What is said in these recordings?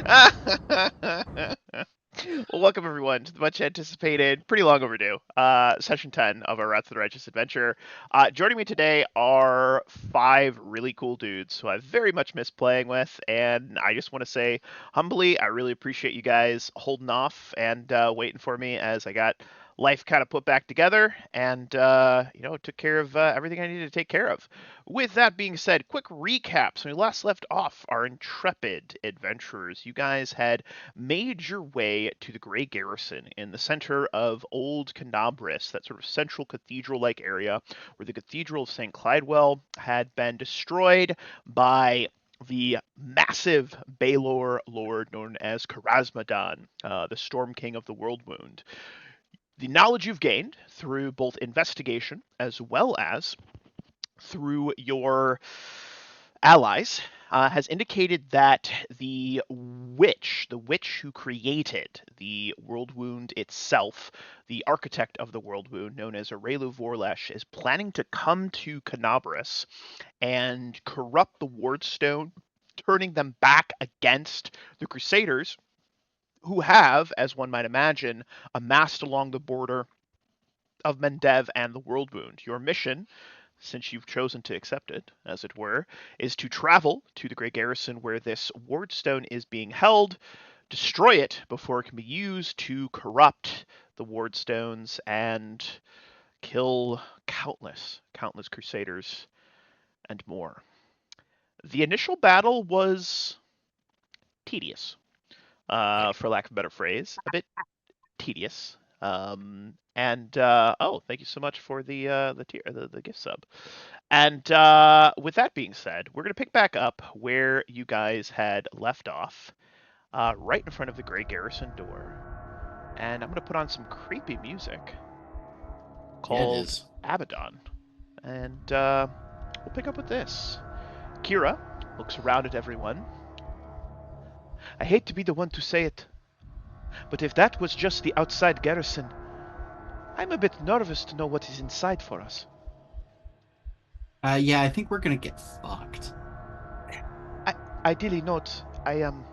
Well, welcome everyone to the much anticipated, pretty long overdue, session 10 of our Wrath of the Righteous adventure. Joining me today are 5 really cool dudes who I've very much missed playing with, and I just want to say humbly, I really appreciate you guys holding off and waiting for me as I got life kind of put back together and, took care of everything I needed to take care of. With that being said, quick recaps. When we last left off, our intrepid adventurers, you guys had made your way to the Grey Garrison in the center of Old Canabris, that sort of central cathedral-like area where the Cathedral of St. Clydewell had been destroyed by the massive Baelor lord known as Karasmadan, the Storm King of the World Wound. The knowledge you've gained through both investigation as well as through your allies, has indicated that the witch who created the World Wound itself, the architect of the World Wound, known as Arelu Vorlesh, is planning to come to Canabris and corrupt the wardstone, turning them back against the crusaders, who have, as one might imagine, amassed along the border of Mendev and the World Wound. Your mission, since you've chosen to accept it, as it were, is to travel to the Grey Garrison where this wardstone is being held, destroy it before it can be used to corrupt the wardstones and kill countless crusaders and more. The initial battle was tedious, for lack of a better phrase, a bit tedious. Thank you so much for the gift sub. And with that being said, we're gonna pick back up where you guys had left off, right in front of the Grey Garrison door. And I'm gonna put on some creepy music called Abaddon, and we'll pick up with this. Kira looks around at everyone. I hate to be the one to say it, but if that was just the outside garrison, I'm a bit nervous to know what is inside for us. Yeah, I think we're gonna get fucked. Ideally not. I am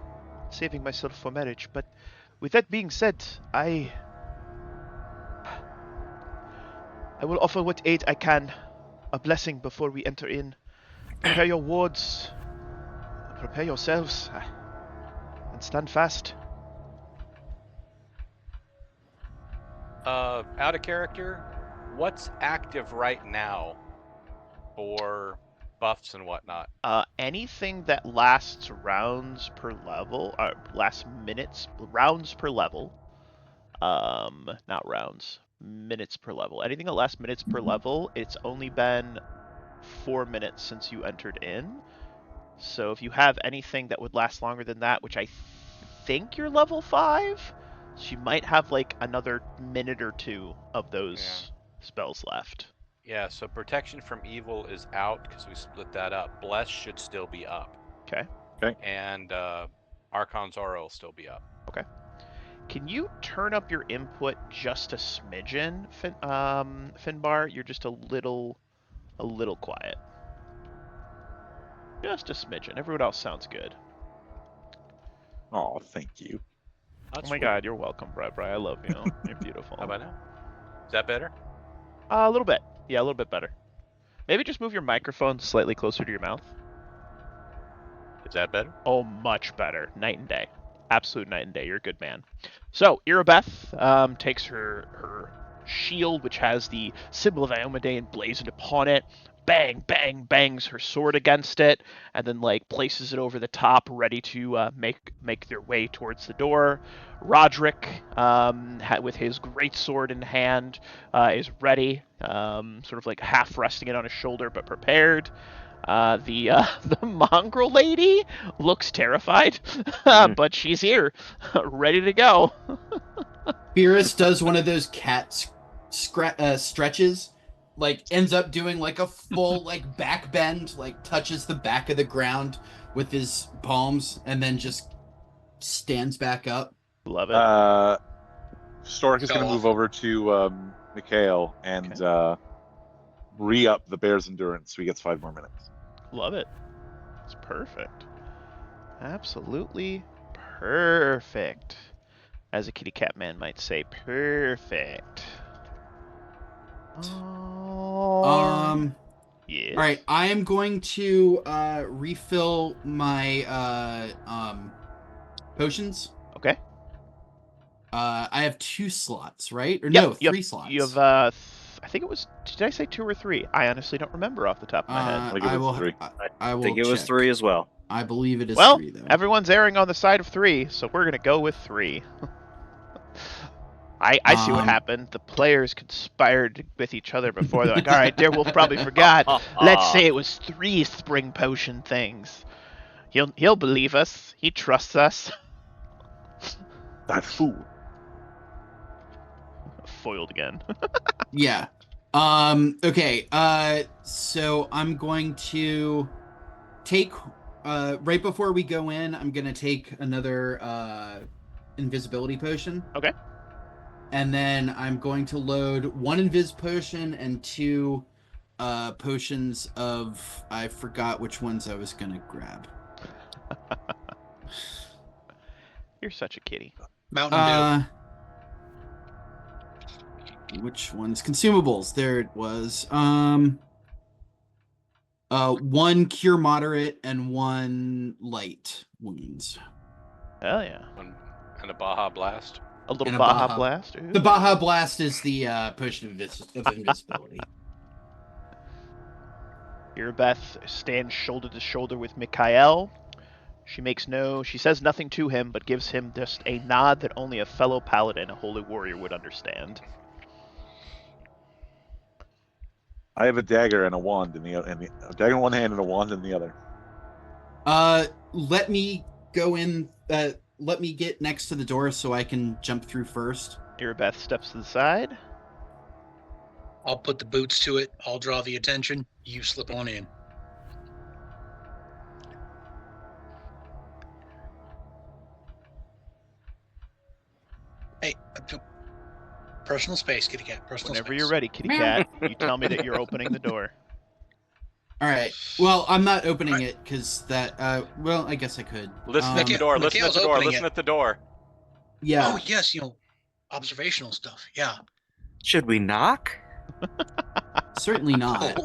saving myself for marriage, but with that being said, I will offer what aid I can. A blessing before we enter in. Prepare your wards. Prepare yourselves. And stand fast. Out of character, what's active right now for buffs and whatnot? Anything that lasts rounds per level, rounds per level. Not rounds, minutes per level. Anything that lasts minutes per level, it's only been 4 minutes since you entered in. So if you have anything that would last longer than that, which I think you're level 5, so you might have like another minute or 2 of those spells left. Yeah, so protection from evil is out because we split that up. Bless should still be up. Okay. And Archon Zora will still be up. Okay. Can you turn up your input just a smidgen, Finbar? You're just a little quiet. Just a smidgen. Everyone else sounds good. Oh, thank you. Oh my god, you're welcome, Bri. I love you. You're beautiful. How about now? Is that better? A little bit. Yeah, a little bit better. Maybe just move your microphone slightly closer to your mouth. Is that better? Oh, much better. Night and day. Absolute night and day. You're a good man. So, Irabeth takes her shield, which has the symbol of Iomedae emblazoned upon it, bangs her sword against it, and then like places it over the top, ready to make their way towards the door. Roderick, with his great sword in hand, is ready, sort of like half resting it on his shoulder, but prepared. The mongrel lady looks terrified, but she's here, ready to go. Beerus does one of those cat stretches, like ends up doing like a full like back bend, like touches the back of the ground with his palms, and then just stands back up. Love it. Stork is going to move over to Mikhail and re-up the bear's endurance so he gets 5 more minutes. Love it. It's perfect. Absolutely Perfect. As a kitty cat man might say, perfect. Yes. All right, I am going to refill my potions. Okay. I have 2 slots, right? Or Yep, no, 3 slots. You have I think it was. Did I say 2 or 3? I honestly don't remember off the top of my head. I think it was 3. I will think it was check. 3 as well. I believe it is Well, 3 though. everyone's erring on the side of 3, so we're gonna go with 3. I see what happened. The players conspired with each other before. They're like, all right, Deerwolf probably forgot. Let's say it was 3 spring potion things. He'll believe us. He trusts us. That fool. Foiled again. Yeah. Okay. So I'm going to take right before we go in, I'm gonna take another invisibility potion. Okay. And then I'm going to load 1 invis potion and 2 potions of, I forgot which ones I was gonna grab. You're such a kitty. Mountain Which ones? Consumables. There it was. 1 cure moderate and 1 light wounds. Hell yeah. And a Baja Blast. A little And a Baja Baja. Blast. Ooh. The Baja Blast is the potion of invisibility. Irabeth stands shoulder to shoulder with Mikael. She says nothing to him, but gives him just a nod that only a fellow paladin, a holy warrior, would understand. I have a dagger and a wand a dagger in one hand and a wand in the other. Let me go in. Let me get next to the door so I can jump through first. Irabeth steps to the side. I'll put the boots to it. I'll draw the attention. You slip on in. Hey, personal space, kitty cat. Personal Whenever space. you're ready, kitty cat, you tell me that you're opening the door. All right. Well, I'm not opening it because that. Well, I guess I could. Listen at the door. Listen at Mikhail's the door. opening Listen it. at the door. Yeah. Oh yes, observational stuff. Yeah. Should we knock? Certainly not.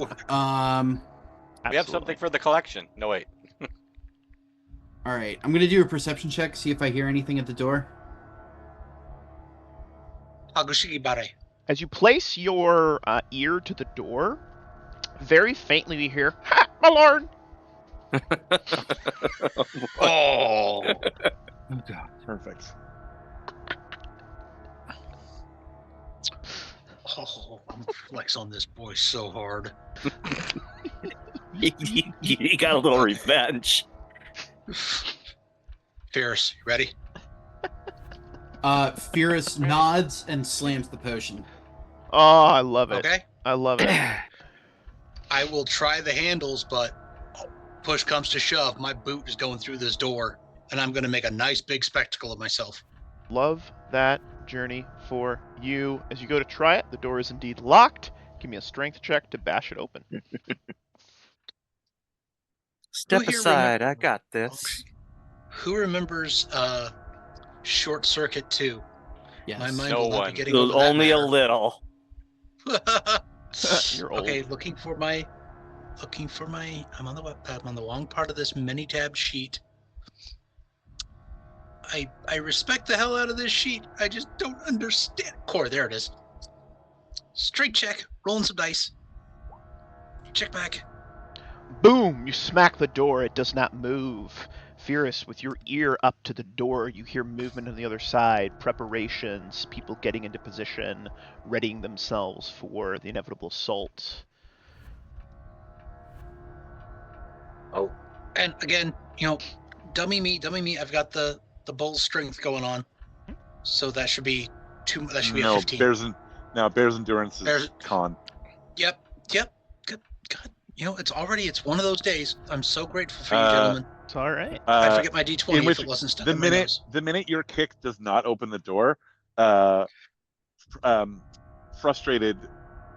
We have something for the collection. No, wait. All right. I'm gonna do a perception check. See if I hear anything at the door. Agushigi bare. As you place your ear to the door, very faintly you hear, "Ha, my lord!" Oh. Oh God. Perfect. Oh, I'm flex on this boy so hard. You got a little revenge. Fierce, you ready? Fierce nods and slams the potion. Oh, I love it. Okay. I love it. I will try the handles, but push comes to shove, my boot is going through this door, and I'm going to make a nice big spectacle of myself. Love that journey for you. As you go to try it, the door is indeed locked. Give me a strength check to bash it open. Step Who here aside. I got this. Who remembers Short Circuit 2? Yes. My mind No will not one. be getting over that Only a matter. little. You're old. Okay, looking for my. I'm on the wrong part of this many tab sheet. I respect the hell out of this sheet. I just don't understand. Core, there it is. Straight check. Rolling some dice. Check back. Boom! You smack the door. It does not move. Fierce, with your ear up to the door, you hear movement on the other side, preparations, people getting into position, readying themselves for the inevitable assault. Oh, and again, dummy me. I've got the bull's strength going on, so that should be a 15. Bear's endurance is Bear's- con. Yep. Good. God, it's one of those days. I'm so grateful for you, gentlemen. It's all right. I forget my D20 in which if it wasn't stuck the in my minute nose. the minute your kick does not open the door, frustrated,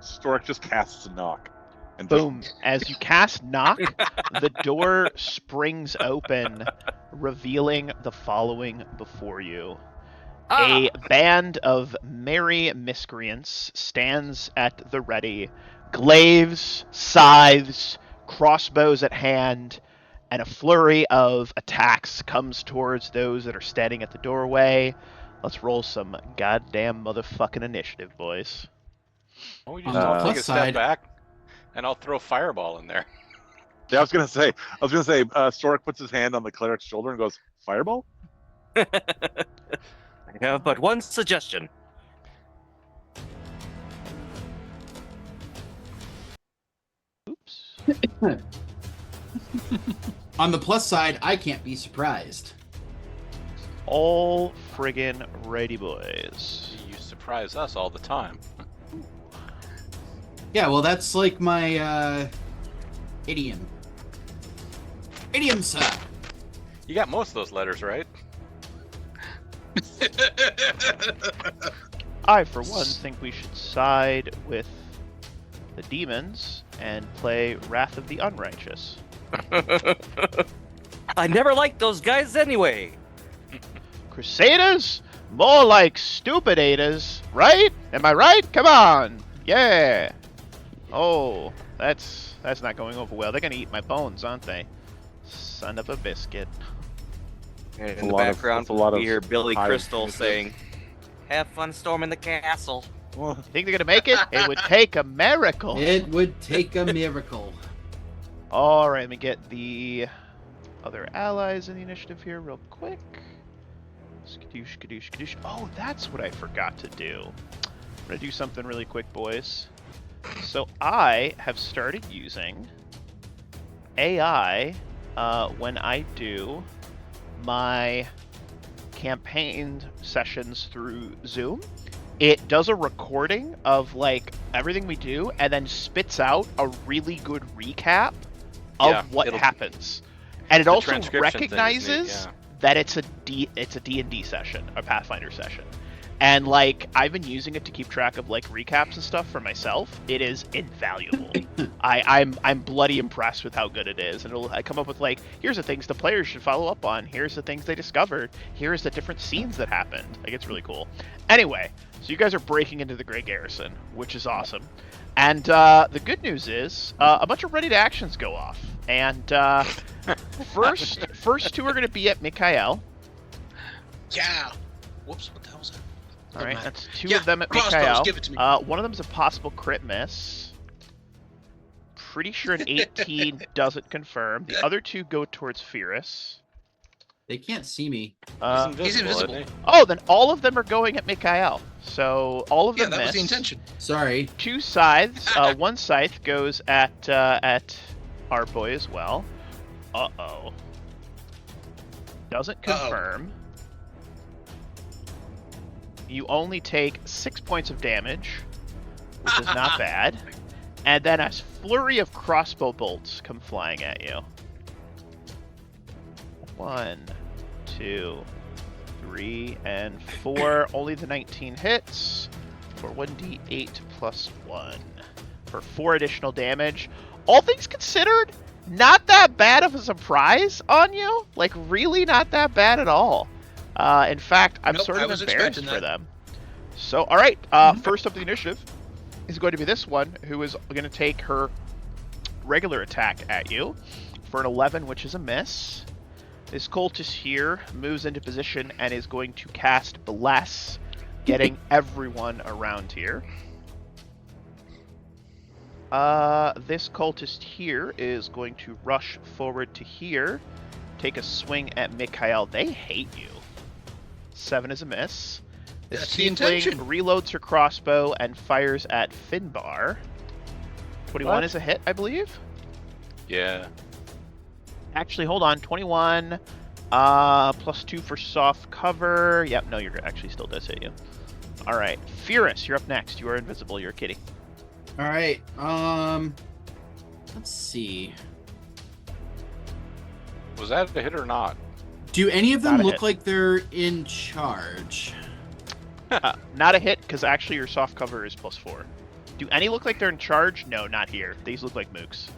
Stork just casts a knock. And Boom. As you cast knock, the door springs open, revealing the following before you. Ah! A band of merry miscreants stands at the ready, glaives, scythes, crossbows at hand, and a flurry of attacks comes towards those that are standing at the doorway. Let's roll some goddamn motherfucking initiative, boys. Well, we On just the all take plus a step side- back, and I'll throw fireball in there. Yeah, I was gonna say. Storik puts his hand on the cleric's shoulder and goes, "Fireball." I have but one suggestion. Oops. On the plus side, I can't be surprised. All friggin' ready, boys. You surprise us all the time. Yeah, well, that's like my idiom. Idiom, sir. You got most of those letters right. I, for one, think we should side with the demons and play Wrath of the Unrighteous. I never liked those guys anyway. Crusaders? More like stupid-ators, right? Am I right? Come on! Yeah! Oh, that's not going over well. They're gonna eat my bones, aren't they? Son of a biscuit. And That's in a the lot of- background, that's a lot we of hear Billy high Crystal music. saying, "Have fun storming the castle." Well, Think they're gonna make it? It would take a miracle. It would take a miracle. Alright, let me get the other allies in the initiative here real quick. Skadoosh, skadoosh, skadoosh. Oh, that's what I forgot to do. I'm gonna do something really quick, boys. So I have started using AI when I do my campaign sessions through Zoom. It does a recording of like everything we do and then spits out a really good recap of Yeah, what it'll- happens. And it the also transcription thing is neat, recognizes yeah. that it's a D&D session, a Pathfinder session. And like I've been using it to keep track of like recaps and stuff for myself. It is invaluable. I'm bloody impressed with how good it is. And I come up with like, here's the things the players should follow up on. Here's the things they discovered. Here's the different scenes that happened. Like it's really cool. Anyway, so you guys are breaking into the Grey Garrison, which is awesome. And the good news is a bunch of ready to actions go off. And first two are going to be at Mikhail. Yeah. Whoops, what the hell was that? All right, Never mind. that's two Yeah, of them at crossbows, Mikhail. give it to me. One of them is a possible crit miss. Pretty sure an 18 doesn't confirm. The other two go towards Fierus. They can't see me. He's invisible. invisible. Isn't he? Oh, then all of them are going at Mikhail. So all of Yeah, them that was miss. the intention. Sorry. Two scythes. One scythe goes at our boy as well. Uh-oh. Doesn't Uh-oh. confirm. You only take 6 points of damage, which is not bad. And then a flurry of crossbow bolts come flying at you. 1, 2, 3, and 4. Only the 19 hits for 1d8 plus 1 for 4 additional damage. All things considered, not that bad of a surprise on you. Like, really not that bad at all. In fact, I'm Nope, sort I of was embarrassed expecting for that. them. So, all right, first up the initiative is going to be this one, who is going to take her regular attack at you for an 11, which is a miss. This cultist here moves into position and is going to cast Bless, getting everyone around here. This cultist here is going to rush forward to here, take a swing at Mikhail. They hate you. 7 is a miss. This That's the tiefling intention. reloads her crossbow and fires at Finbar. 21 What? is a hit, I believe. Yeah. Actually, hold on. 21 plus 2 for soft cover. Yep, no, you're actually still does hit you. All right, Fierus, you're up next. You are invisible. You're a kitty. All right. Let's see. Was that a hit or not? Do any of them Not a look hit. like they're in charge? Not a hit, because actually your soft cover is plus 4. Do any look like they're in charge? No, not here. These look like mooks.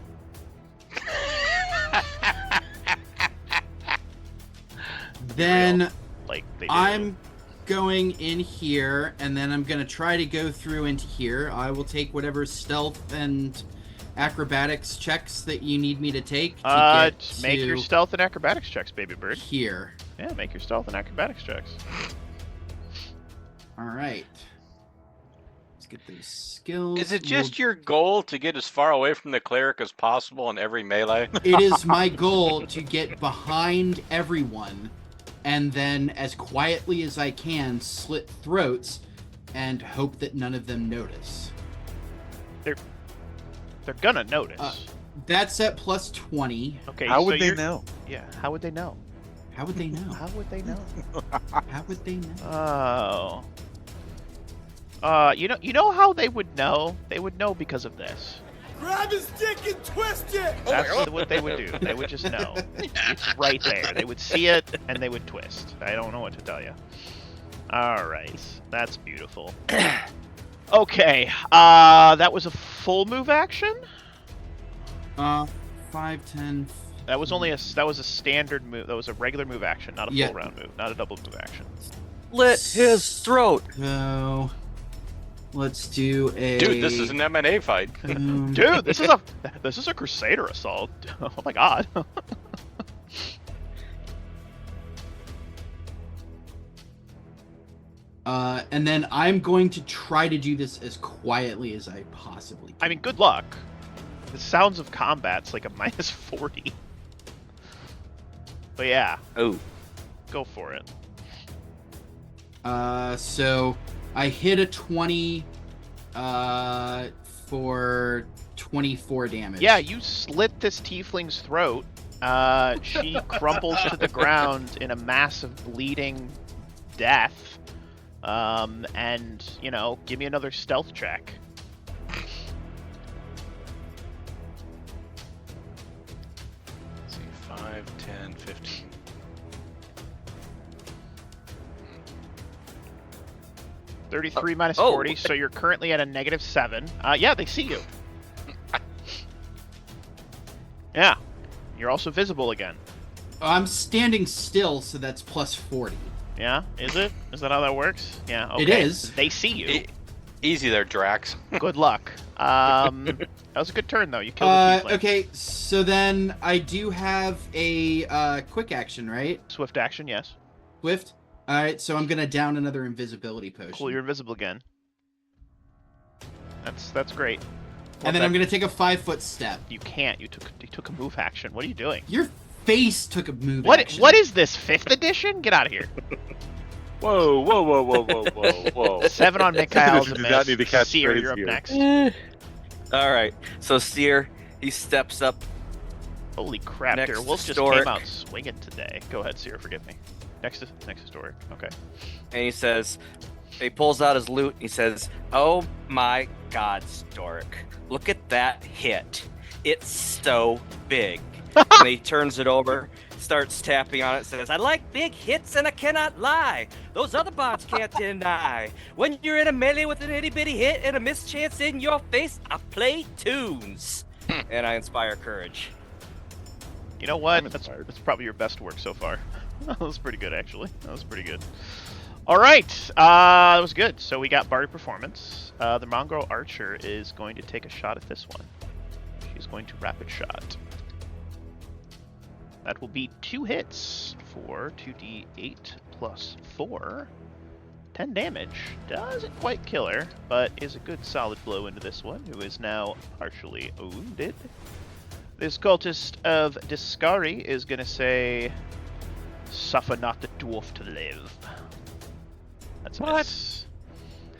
be Then real. Like they do. I'm going in here, and then I'm going to try to go through into here. I will take whatever stealth and acrobatics checks that you need me to take to get make to your stealth and acrobatics checks, baby bird. here. Yeah, make your stealth and acrobatics checks. All right. Let's get those skills. Is it just your goal to get as far away from the cleric as possible in every melee? It is my goal to get behind everyone and then, as quietly as I can, slit throats and hope that none of them notice. They're gonna notice. That's at plus 20. Okay. How so would they you're- know? Yeah. How would they know? How would they know? How would they know? How would they know? Oh. You know how they would know? They would know because of this. Grab his dick and twist it! That's what they would do. They would just know. It's right there. They would see it and they would twist. I don't know what to tell you. All right, that's beautiful. Okay, that was a full move action. 5, 10. That was a standard move. That was a regular move action, not a full Yeah. round move, not a double move action. Slit his throat. So, let's do a. Dude, this is an M&A fight. Dude, this is a crusader assault. Oh my god. And then I'm going to try to do this as quietly as I possibly can. I mean, good luck. The sounds of combat's like a minus 40. But yeah, Oh. go for it. So I hit a 20 for 24 damage. Yeah, you slit this tiefling's throat. She crumples to the ground in a mass of bleeding death. And, give me another stealth check. Let's see, 5, 10, 15. $33 minus Oh. 40, so you're currently at a -7. Yeah, they see you. Yeah, you're also visible again. I'm standing still, so that's plus 40. Yeah, is it? Is that how that works? Yeah, okay. It is. They see you. Easy there, Drax. Good luck. That was a good turn, though. You killed the tiefling. Okay, so then I do have a quick action, right? Swift action, yes. Swift? Alright, so I'm gonna down another invisibility potion. Cool, you're invisible again. That's great. And then I'm gonna take a 5-foot step. You can't. You took a move action. What are you doing? Your face took a move What? action. What is this? 5th edition? Get out of here. Whoa, whoa, whoa, whoa, whoa, whoa, whoa. 7 on Mikhail's a Do not miss. need to catch Seer, phrase you're up here. next. All right. So Seer, he steps up. Holy crap, Next Dear Wolf just historic. came out swinging today. Go ahead, Seer, forgive me. Next historic. Okay. And he says, he pulls out his loot. He says, "Oh my God, Stork! Look at that hit! It's so big." And he turns it over, starts tapping on it, says, "I like big hits, and I cannot lie. Those other bots can't deny. When you're in a melee with an itty bitty hit and a mischance in your face, I play tunes, and I inspire courage." You know what? I'm That's inspired. probably your best work so far. That was pretty good, actually. That was pretty good. All right, that was good. So we got Bardic Performance. The Mongrel Archer is going to take a shot at this one. She's going to rapid shot. That will be 2 hits for 2d8 plus 4. 10 damage. Doesn't quite kill her, but is a good solid blow into this one, who is now partially wounded. This cultist of Discari is going to say, "Suffer not the dwarf to live." That's a What? miss.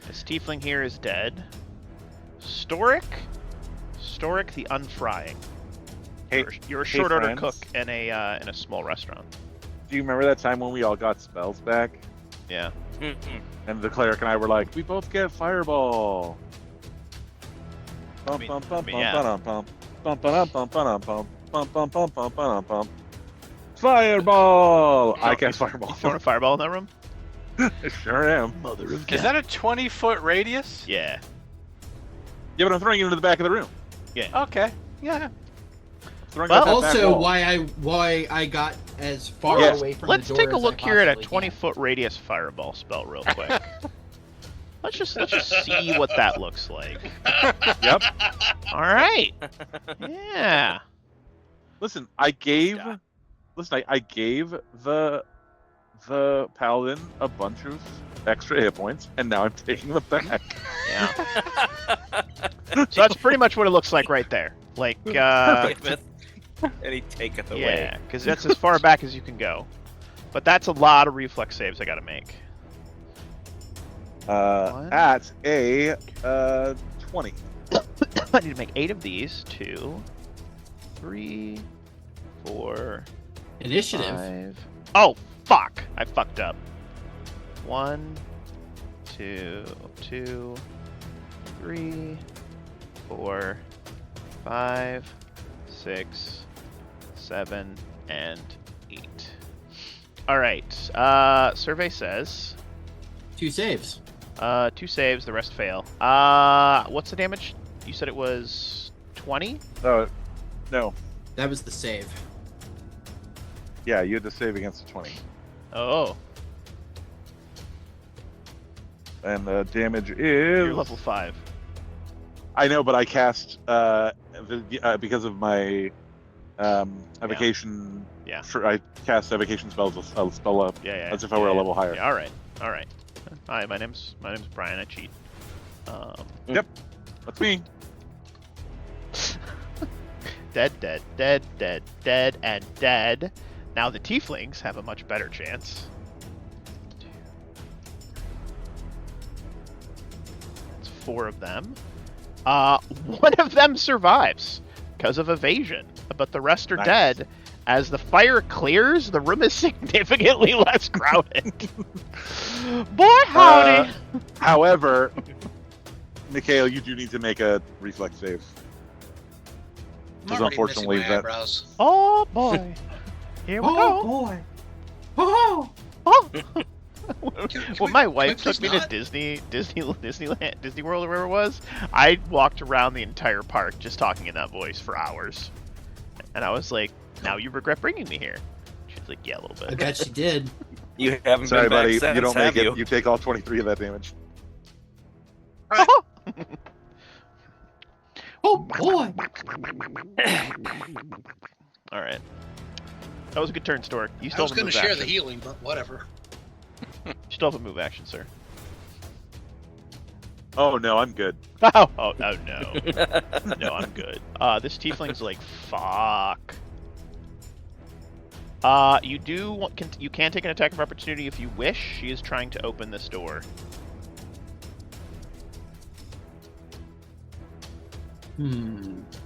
This tiefling here is dead. Storic the Unfrying. Hey, You're a hey, short order friends. cook in a small restaurant. Do you remember that time when we all got spells back? Yeah. And the cleric and I were like, we both get fireball. Bum, mean- bum, bum, I mean, bum, yeah. ba-dum, bum. Bum, ba-dum, bum, ba-dum, bum. Bum, bum, bum, bum, ba-dum, bum. Fireball! I cast fireball. You throwing a fireball in that room? I sure am. Mother of Is that a 20-foot radius? Yeah. Yeah, but I'm throwing it into the back of the room. Okay. Yeah. Throwing Well, out that back Also, wall. why I got as far Yes. away from Let's the door take a as look I here at a possibly 20-foot radius fireball spell real quick. let's just see what that looks like. Yep. All right. Yeah. Listen, I gave Yeah. I gave the paladin a bunch of extra hit points, and now I'm taking them back. Yeah. So that's pretty much what it looks like right there. Like, Fragment. And he taketh away. yeah, because that's as far back as you can go. But that's a lot of reflex saves I got to make. One. At a 20. I need to make 8 of these. 2, 3, 4, Initiative. 5. Oh, fuck! I fucked up. 1, 2, 3, 4, 5, 6, 7, and 8. All right. Survey says 2 saves. 2 saves. The rest fail. What's the damage? You said it was 20. No. That was the save. Yeah, you had to save against a 20. Oh, And the damage is... you're level 5. I know, but I cast because of my evocation. Yeah. I cast evocation spells. I'll spell up Yeah. as if I were a level higher. Yeah, all right. Hi, my name's Brian. I cheat. That's me. Dead, and dead. Now the tieflings have a much better chance. It's 4 of them. One of them survives because of evasion, but the rest are Nice. dead. As the fire clears, the room is significantly less crowded. Boy, howdy! However, Mikhail, you do need to make a reflex save. I'm Because already unfortunately missing my that- eyebrows. Oh boy, here we go. boy. Oh. Oh. Can When we- my can wife we took please me to not? Disneyland, Disney World, or wherever it was, I walked around the entire park just talking in that voice for hours. And I was like, "Now you regret bringing me here." She's like, "Yeah, a little I bit." bet she did. You haven't Sorry, been back buddy, since, you don't have make you? it. You take all 23 of that damage. Oh boy. All right. That was a good turn, Stork. You I still was have a going to move share action. the healing, but whatever. You still have a move action, sir. Oh no, I'm good. Oh no. No, I'm good. This tiefling's like, fuck. You can take an attack of opportunity if you wish. She is trying to open this door.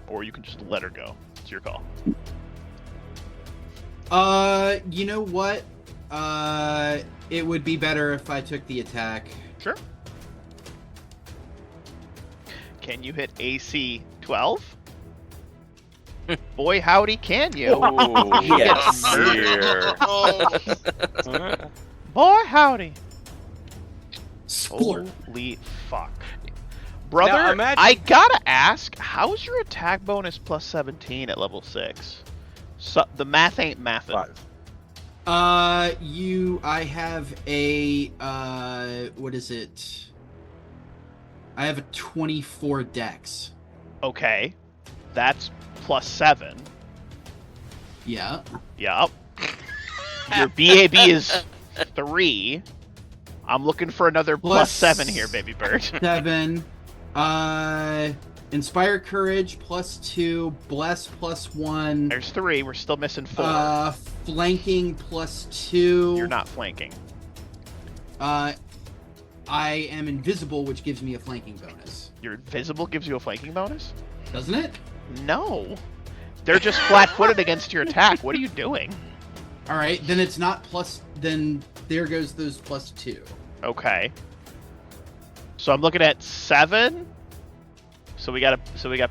Or you can just let her go. It's your call. You know what? It would be better if I took the attack. Sure. Can you hit AC 12? Boy, howdy, can you? Oh, yes. Here. Boy, howdy. Score. Holy fuck. Brother, Now, imagine- I gotta ask, how's your attack bonus plus 17 at level 6? So, the math ain't mathin'. 5. I have a, what is it? I have a 24 dex. Okay. That's plus 7. Yeah. Yup. Your BAB is 3. I'm looking for another plus 7 here, baby bird. 7. Inspire Courage +2. Bless +1. There's 3. We're still missing 4. Flanking +2. You're not flanking. I am invisible, which gives me a flanking bonus. Your invisible gives you a flanking bonus? Doesn't it? No. They're just flat-footed against your attack. What are you doing? All right, then it's not plus. Then there goes those +2. Okay. So I'm looking at 7. So we got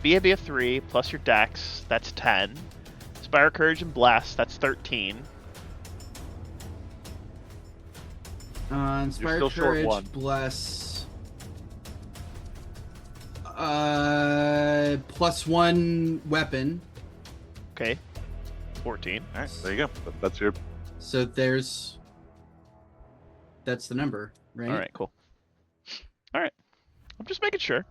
BAB of 3 plus your dex. That's 10. Inspire Courage and Bless. That's 13. Inspire still short Courage, 1. Bless. +1 weapon. Okay. 14. All right, there you go. That's your. So that's the number, right? All right, cool. All right, I'm just making sure.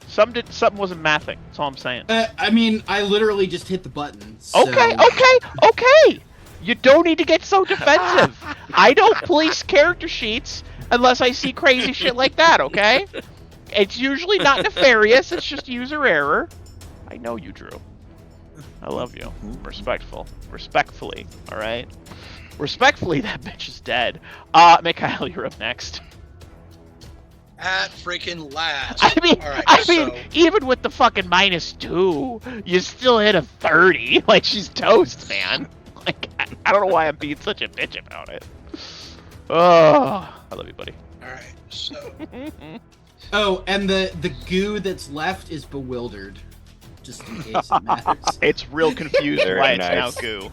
Something wasn't mathing. That's all I'm saying. I mean, I literally just hit the button. So... Okay. You don't need to get so defensive. I don't police character sheets unless I see crazy shit like that, okay? It's usually not nefarious, it's just user error. I know you, Drew. I love you. Respectfully, alright? Respectfully, that bitch is dead. Mikhail, you're up next. At freaking last. I mean, so... even with the fucking -2, you still hit a 30. Like, she's toast, man. Like, I don't know why I'm being such a bitch about it. Oh, I love you, buddy. Alright, so... Oh, and the goo that's left is bewildered. Just in case it matters. It's real confused Very why nice. it's now goo.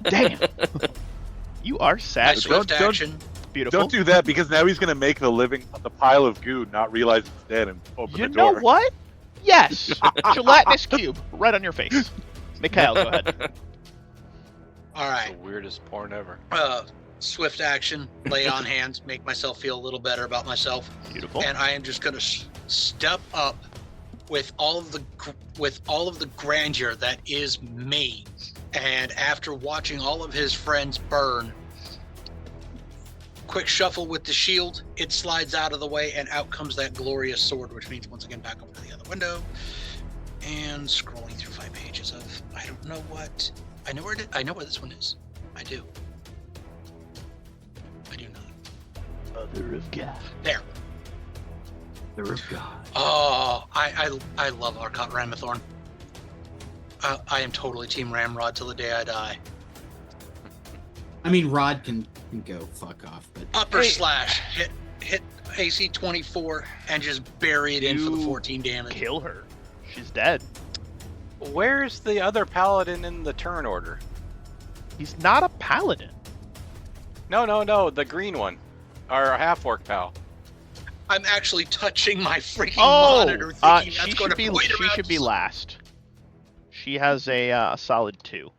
Damn. You are My sad. swift action. Beautiful. Don't do that because now he's gonna make the pile of goo not realize it's dead and open You the door. know what? Yes. Gelatinous cube right on your face. Mikhail, go ahead. Alright. The weirdest porn ever. Swift action, lay on hands, make myself feel a little better about myself. Beautiful. And I am just going to step up with all of the grandeur that is me. And after watching all of his friends burn, quick shuffle with the shield, it slides out of the way, and out comes that glorious sword, which means once again back over to the other window. And scrolling through 5 pages of I don't know what. I know where this one is. I do. I do not. Mother of God. There. Mother of God. Oh, I love Arcot Ramathorn. I am totally Team Ramrod till the day I die. I mean, Rod can go fuck off, but Upper slash, hit AC 24 and just bury it in for the 14 damage. Kill her. She's dead. Where's the other paladin in the turn order? He's not a paladin. No, the green one. Our half-orc pal. I'm actually touching my freaking monitor thinking she that's going to point she should be last. She has a solid 2.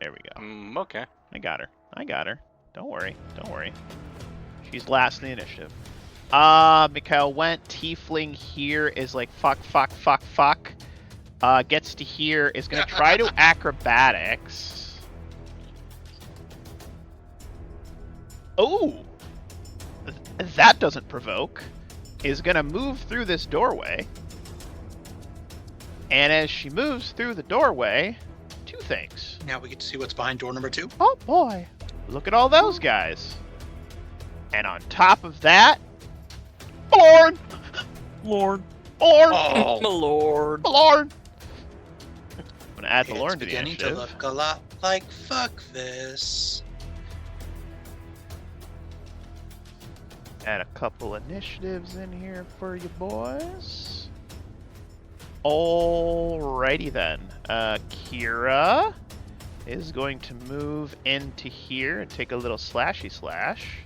There we go. Okay. I got her. Don't worry. She's last in the initiative. Mikhail went. Tiefling here is like fuck. Gets to here, is going to try to acrobatics. Oh! That doesn't provoke. Is going to move through this doorway. And as she moves through the doorway, 2 things. Now we get to see what's behind door number 2. Oh boy. Look at all those guys. And on top of that, Lord. Oh, Lord. I'm gonna add the it's Lorn to the beginning initiative. to look a lot like fuck this. Add a couple initiatives in here for you boys. Alrighty then. Kira is going to move into here and take a little slashy slash.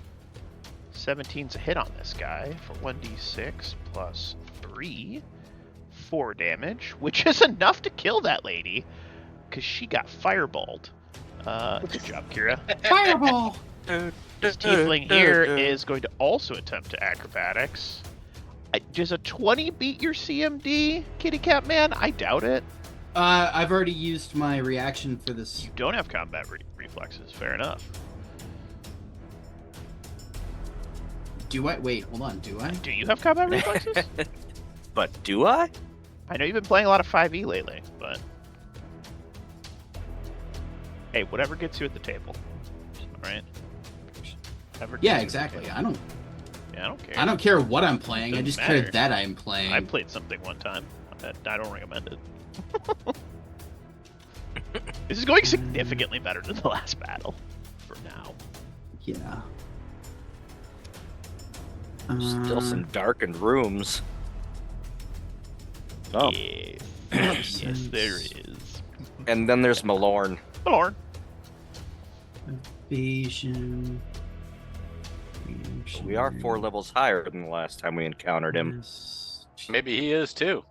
17's a hit on this guy for 1d6 plus 3. 4 damage, which is enough to kill that lady, because she got fireballed. Good job, Kira. fireball. This tiefling here is going to also attempt to acrobatics. Does a 20 beat your CMD, Kitty Cat Man? I doubt it. I've already used my reaction for this. You don't have combat reflexes. Fair enough. Do I? Wait, hold on. Do I? Do you have combat reflexes? But do I? I know you've been playing a lot of 5e lately, but... Hey, whatever gets you at the table. Alright? Yeah, exactly. I don't care. I don't care what I'm playing. I Doesn't just matter. care that I'm playing. I played something one time. I don't recommend it. This is going significantly better than the last battle. For now. Yeah. Still some darkened rooms. Oh. Yes. Yes, there is. And then there's Malorn. Lorn. Evasion. We are 4 levels higher than the last time we encountered him. Maybe he is too.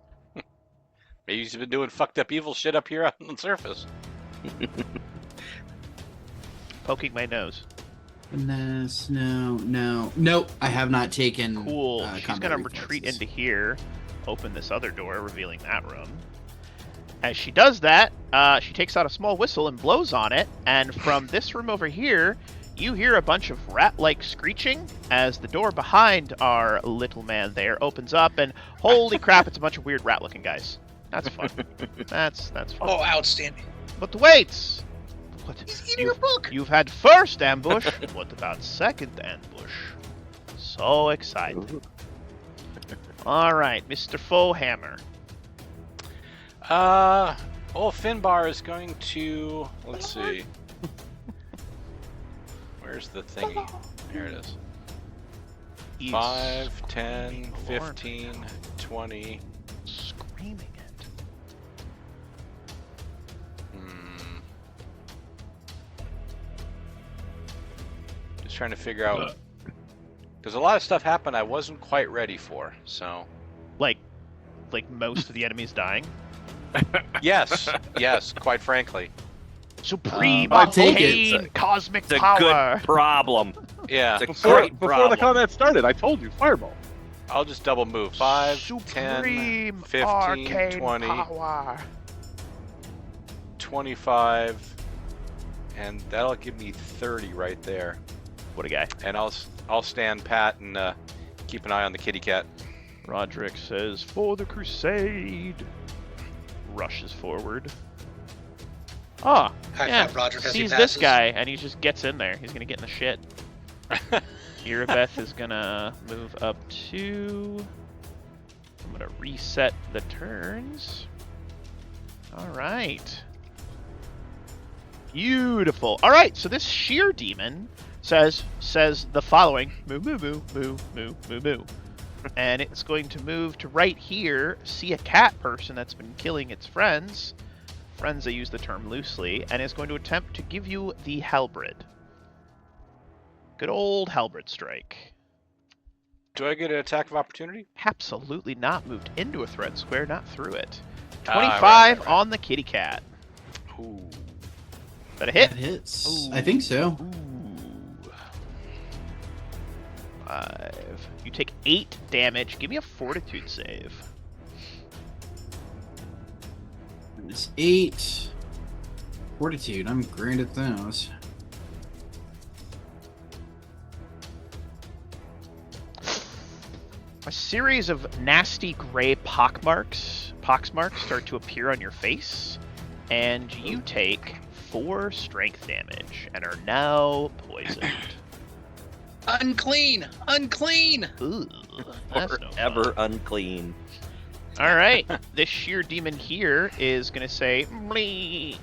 Maybe he's been doing fucked up evil shit up here on the surface. Poking my nose. Finesse, nope. I have not taken. Cool. She's combat gonna retreat reflexes. into here, open this other door, revealing that room. As she does that, she takes out a small whistle and blows on it, and from this room over here, you hear a bunch of rat-like screeching as the door behind our little man there opens up, and holy crap, it's a bunch of weird rat-looking guys. That's fun. That's fun. Oh, outstanding. But wait! What? He's eating a book. You've had first ambush. What about second ambush? So excited. All right, Mr. Foehammer. Old Finbar is going to. Let's see. Where's the thingy? Here it is. He's 5, 10, screaming 15, alarm. 20. Screaming it. Just trying to figure out. Because a lot of stuff happened I wasn't quite ready for, so. Like most of the enemies dying. Yes, quite frankly. Supreme I'll take arcane it. cosmic It's a power. good problem. Yeah, It's a great Before problem. the combat started, I told you, fireball. I'll just double move. 5, 10, Supreme 15, arcane 20, power. 25, and that'll give me 30 right there. What a guy. And I'll stand pat and keep an eye on the kitty cat. Roderick says, "For the crusade." Rushes forward. Ah, High yeah. five, Roger, as he Sees this passes. guy and he just gets in there. He's gonna get in the shit. Irabeth is gonna move up to. I'm gonna reset the turns. All right. Beautiful. All right. So this sheer demon says the following: moo moo moo moo moo moo moo. And it's going to move to right here, see a cat person that's been killing its friends. Friends, I use the term loosely, and is going to attempt to give you the halberd. Good old halberd strike. Do I get an attack of opportunity? Absolutely not. Moved into a threat square, not through it. Ah, 25 right. on the kitty cat. Ooh. That a hit? That hits. Ooh. I think so. Ooh. 5. You take 8 damage. Give me a fortitude save. It's 8. Fortitude. I'm great at those. A series of nasty gray poxmarks start to appear on your face, and you take 4 strength damage and are now poisoned. Unclean! Unclean! Ooh, that's no Forever fun. unclean. All right, this sheer demon here is going to say, "Mlee,"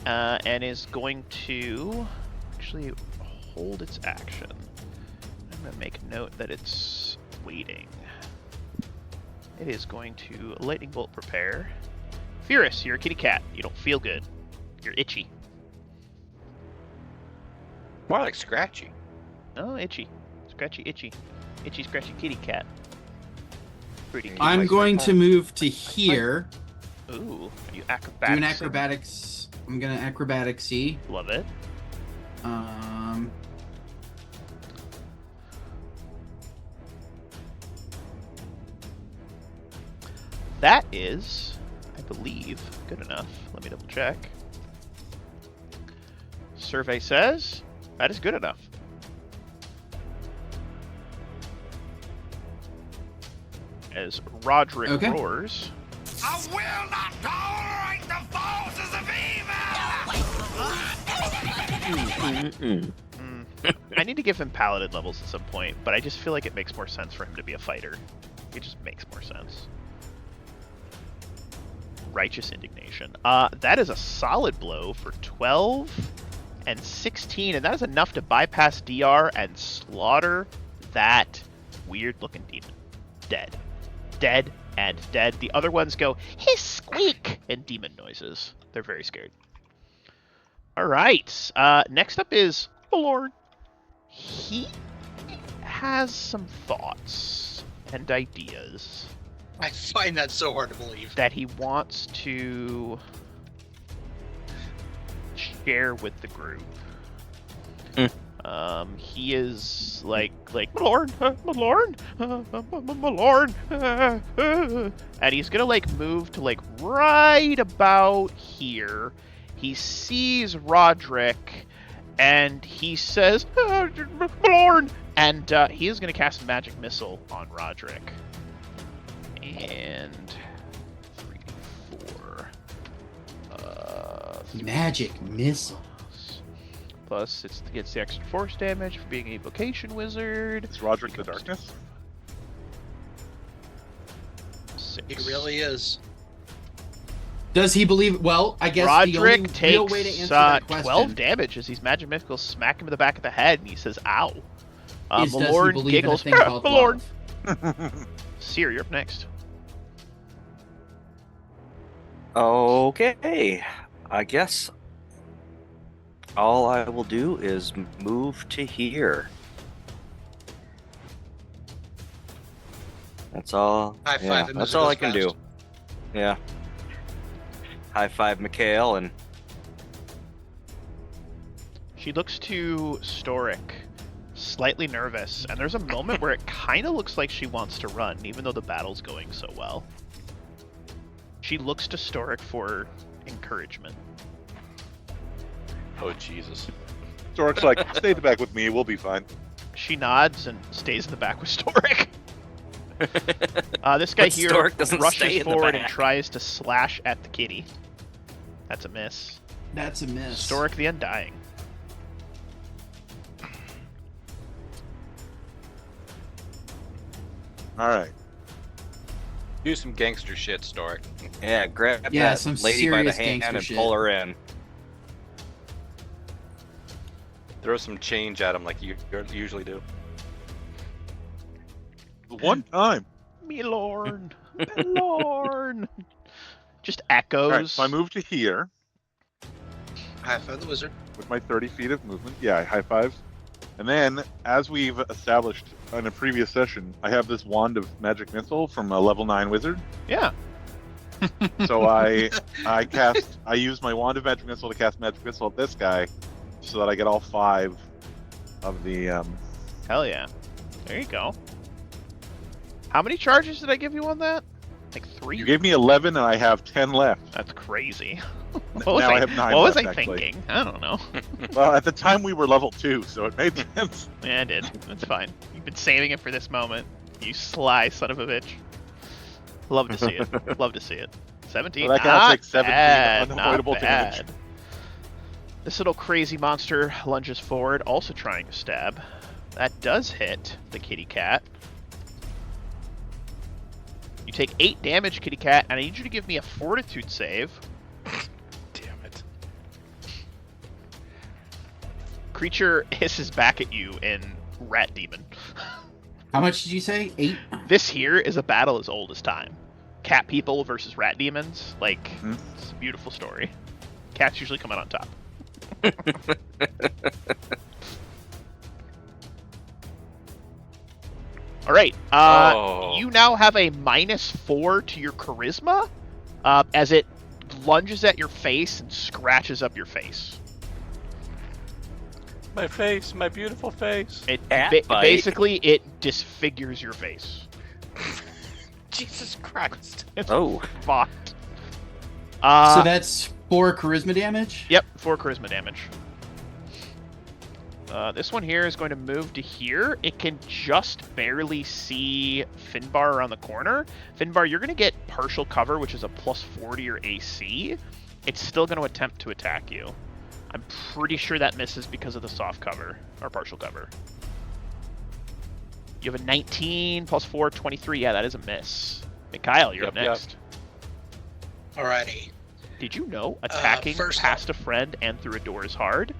and is going to actually hold its action. I'm going to make note that it's waiting. It is going to lightning bolt prepare. Furious, you're a kitty cat. You don't feel good. You're itchy. More like scratchy. Oh, itchy. Scratchy, itchy. Itchy, scratchy kitty cat. Pretty cute. I'm going to move to here. Ooh, are you Do acrobatics? an acrobatics. I'm gonna acrobatics-y. Love it. That is, I believe, good enough. Let me double check. Survey says that is good enough. As Roderick roars. I will not tolerate the forces of evil! I need to give him paladin levels at some point, but I just feel like it makes more sense for him to be a fighter. It just makes more sense. Righteous indignation. That is a solid blow for 12 and 16, and that is enough to bypass DR and slaughter that weird-looking demon. Dead. Dead and dead. The other ones go, hiss, squeak, and demon noises. They're very scared. All right. Next up is Lord. He has some thoughts and ideas. I find that so hard to believe. that he wants to share with the group. He is like my lord, my lord, and he's gonna like move to like right about here. He sees Roderick, and he says, my lord, and he is gonna cast a magic missile on Roderick. And 3, 4. Magic missile. Plus, it gets the extra force damage for being a evocation wizard. Is Roderick the darkness? 6. It really is. Does he believe? Well, I guess the Roderick only takes real way to answer that question 12 damage as these magic missiles smack him in the back of the head, and he says, "Ow." is does he Malorn believe giggles. in a thing called Malorn. love? Seer, you're up next. Okay, I guess all I will do is move to here. That's all. High five Yeah, him that's as it all goes I can past. do. Yeah. High five, Mikhail, and She looks to Storic, slightly nervous, and there's a moment where it kind of looks like she wants to run, even though the battle's going so well. She looks to Storic for encouragement. Oh, Jesus. Stork's like, stay at the back with me, we'll be fine. She nods and stays in the back with Storic. This guy But here Storic doesn't stay rushes in the forward and back. tries to slash at the kitty. That's a miss. That's a miss. Storic the Undying. Alright. Do some gangster shit, Stork. yeah, grab Yeah, that some lady by the serious hand gangster and shit. pull her in. Throw some change at him like you usually do. The one time. Me lord, me lord. Just echoes. Alright, so I move to here High five the wizard. with my 30 feet of movement. Yeah, high fives. And then, as we've established in a previous session, I have this wand of magic missile from a level 9 wizard. Yeah. So I use my wand of magic missile to cast magic missile at this guy, so that I get all 5 of the. Hell yeah. There you go. How many charges did I give you on that? Like 3? You gave me 11, and I have 10 left. That's crazy. Now I have 9 What was left, I actually. thinking? I don't know. Well, at the time we were level 2, so it made sense. Yeah, I did. That's fine. You've been saving it for this moment. You sly son of a bitch. Love to see it. Love to see it. 17. Well, that guy Not takes 17 bad, unavoidable not damage. bad. This little crazy monster lunges forward, also trying to stab. That does hit the kitty cat. You take 8 damage, kitty cat, and I need you to give me a fortitude save. Damn it. Creature hisses back at you in Rat Demon. How much did you say? 8? This here is a battle as old as time. Cat people versus rat demons. Like, Mhm. it's a beautiful story. Cats usually come out on top. All right. Oh. You now have a -4 to your charisma as it lunges at your face and scratches up your face. My face, my beautiful face. It Cat bite. basically it disfigures your face. Jesus Christ. It's Oh, fucked. So that's 4 charisma damage? Yep, 4 charisma damage. This one here is going to move to here. It can just barely see Finbar around the corner. Finbar, you're going to get partial cover, which is a +4 to your AC. It's still going to attempt to attack you. I'm pretty sure that misses because of the soft cover, or partial cover. You have a 19 +4, 23. Yeah, that is a miss. Mikhail, you're up Yep, yep. next. Alrighty. Did you know attacking first past a friend and through a door is hard?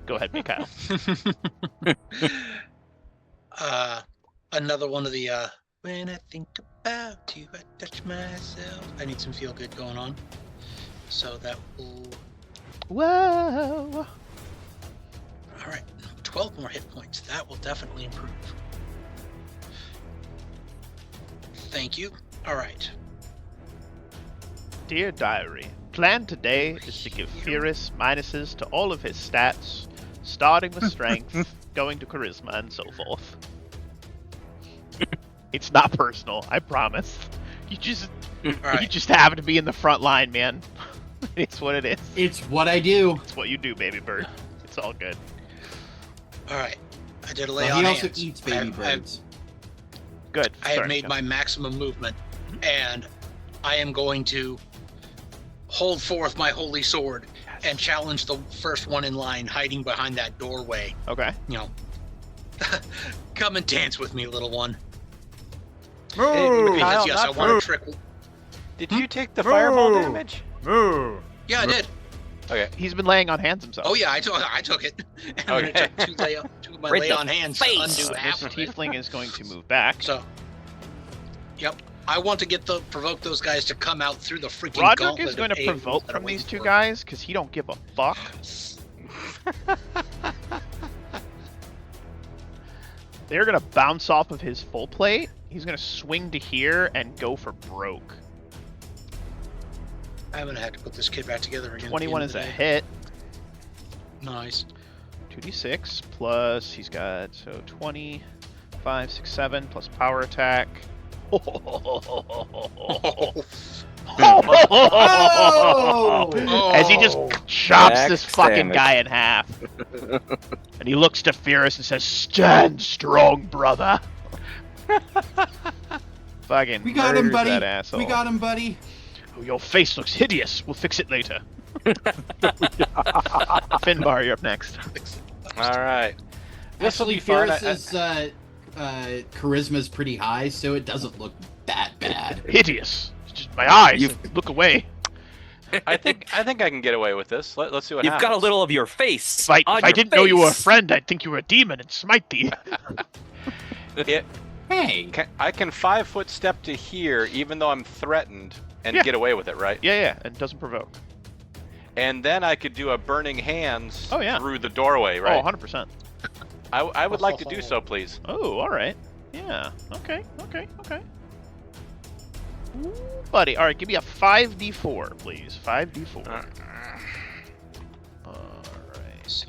Go ahead, Mikhail. Another one of the when I think about you, I touch myself. I need some feel good going on. So that will Whoa! alright. 12 more hit points. That will definitely improve. Thank you. All right. Dear Diary, plan today is to give Furious minuses to all of his stats, starting with strength, going to charisma, and so forth. It's not personal, I promise. You just All you right. just happen to be in the front line, man. It's what it is. It's what I do. It's what you do, baby bird. It's all good. All right. I did a lay Well, on he also hands. eats baby birds. Good. I have Sorry, made Ken. my maximum movement, and I am going to hold forth my holy sword and challenge the first one in line hiding behind that doorway. Okay. You know, come and dance with me, little one. Kyle, Because yes, I not want to trick. Did you take the fireball Moo. damage? Yeah, I did. Okay. He's been laying on hands himself. Oh yeah, I took it. And Okay. I took two of my Right lay the on hands face. to undo This half of it. tiefling is going to move back. So, yep. I want to provoke those guys to come out through the freaking Roderick gauntlet is going of to AOs provoke that from are these waiting two for guys because he don't give a fuck. They're going to bounce off of his full plate. He's going to swing to here and go for broke. I'm gonna have to put this kid back together again. at the 21 end is of a the day. hit. Nice. 2d6 plus he's got 20, 5, 6, 7 plus power attack. Oh! As he just chops Max this fucking damage. guy in half. And he looks to Fierce and says, "Stand strong, brother." Fucking We got him, murders buddy. that asshole. We got him, buddy. Oh, your face looks hideous. We'll fix it later. Finbar, you're up next. All right. This will Actually, be fun. Fierce's charisma is pretty high, so it doesn't look that bad. Hideous. It's just my eyes. You've- Look away. I think I can get away with this. Let's see what You've happens. got a little of your face. If I on if I your didn't know you were a face. friend, I'd think you were a demon and smite thee. Hey, I can 5-foot step to here, even though I'm threatened, and Yeah. get away with it, right? Yeah, and it doesn't provoke. And then I could do a burning hands Oh, yeah. through the doorway, right? Oh, 100%. I would like to do so, please. Oh, alright. Yeah. Okay. Ooh, buddy. Alright, give me a 5d4, please. 5d4. Alright.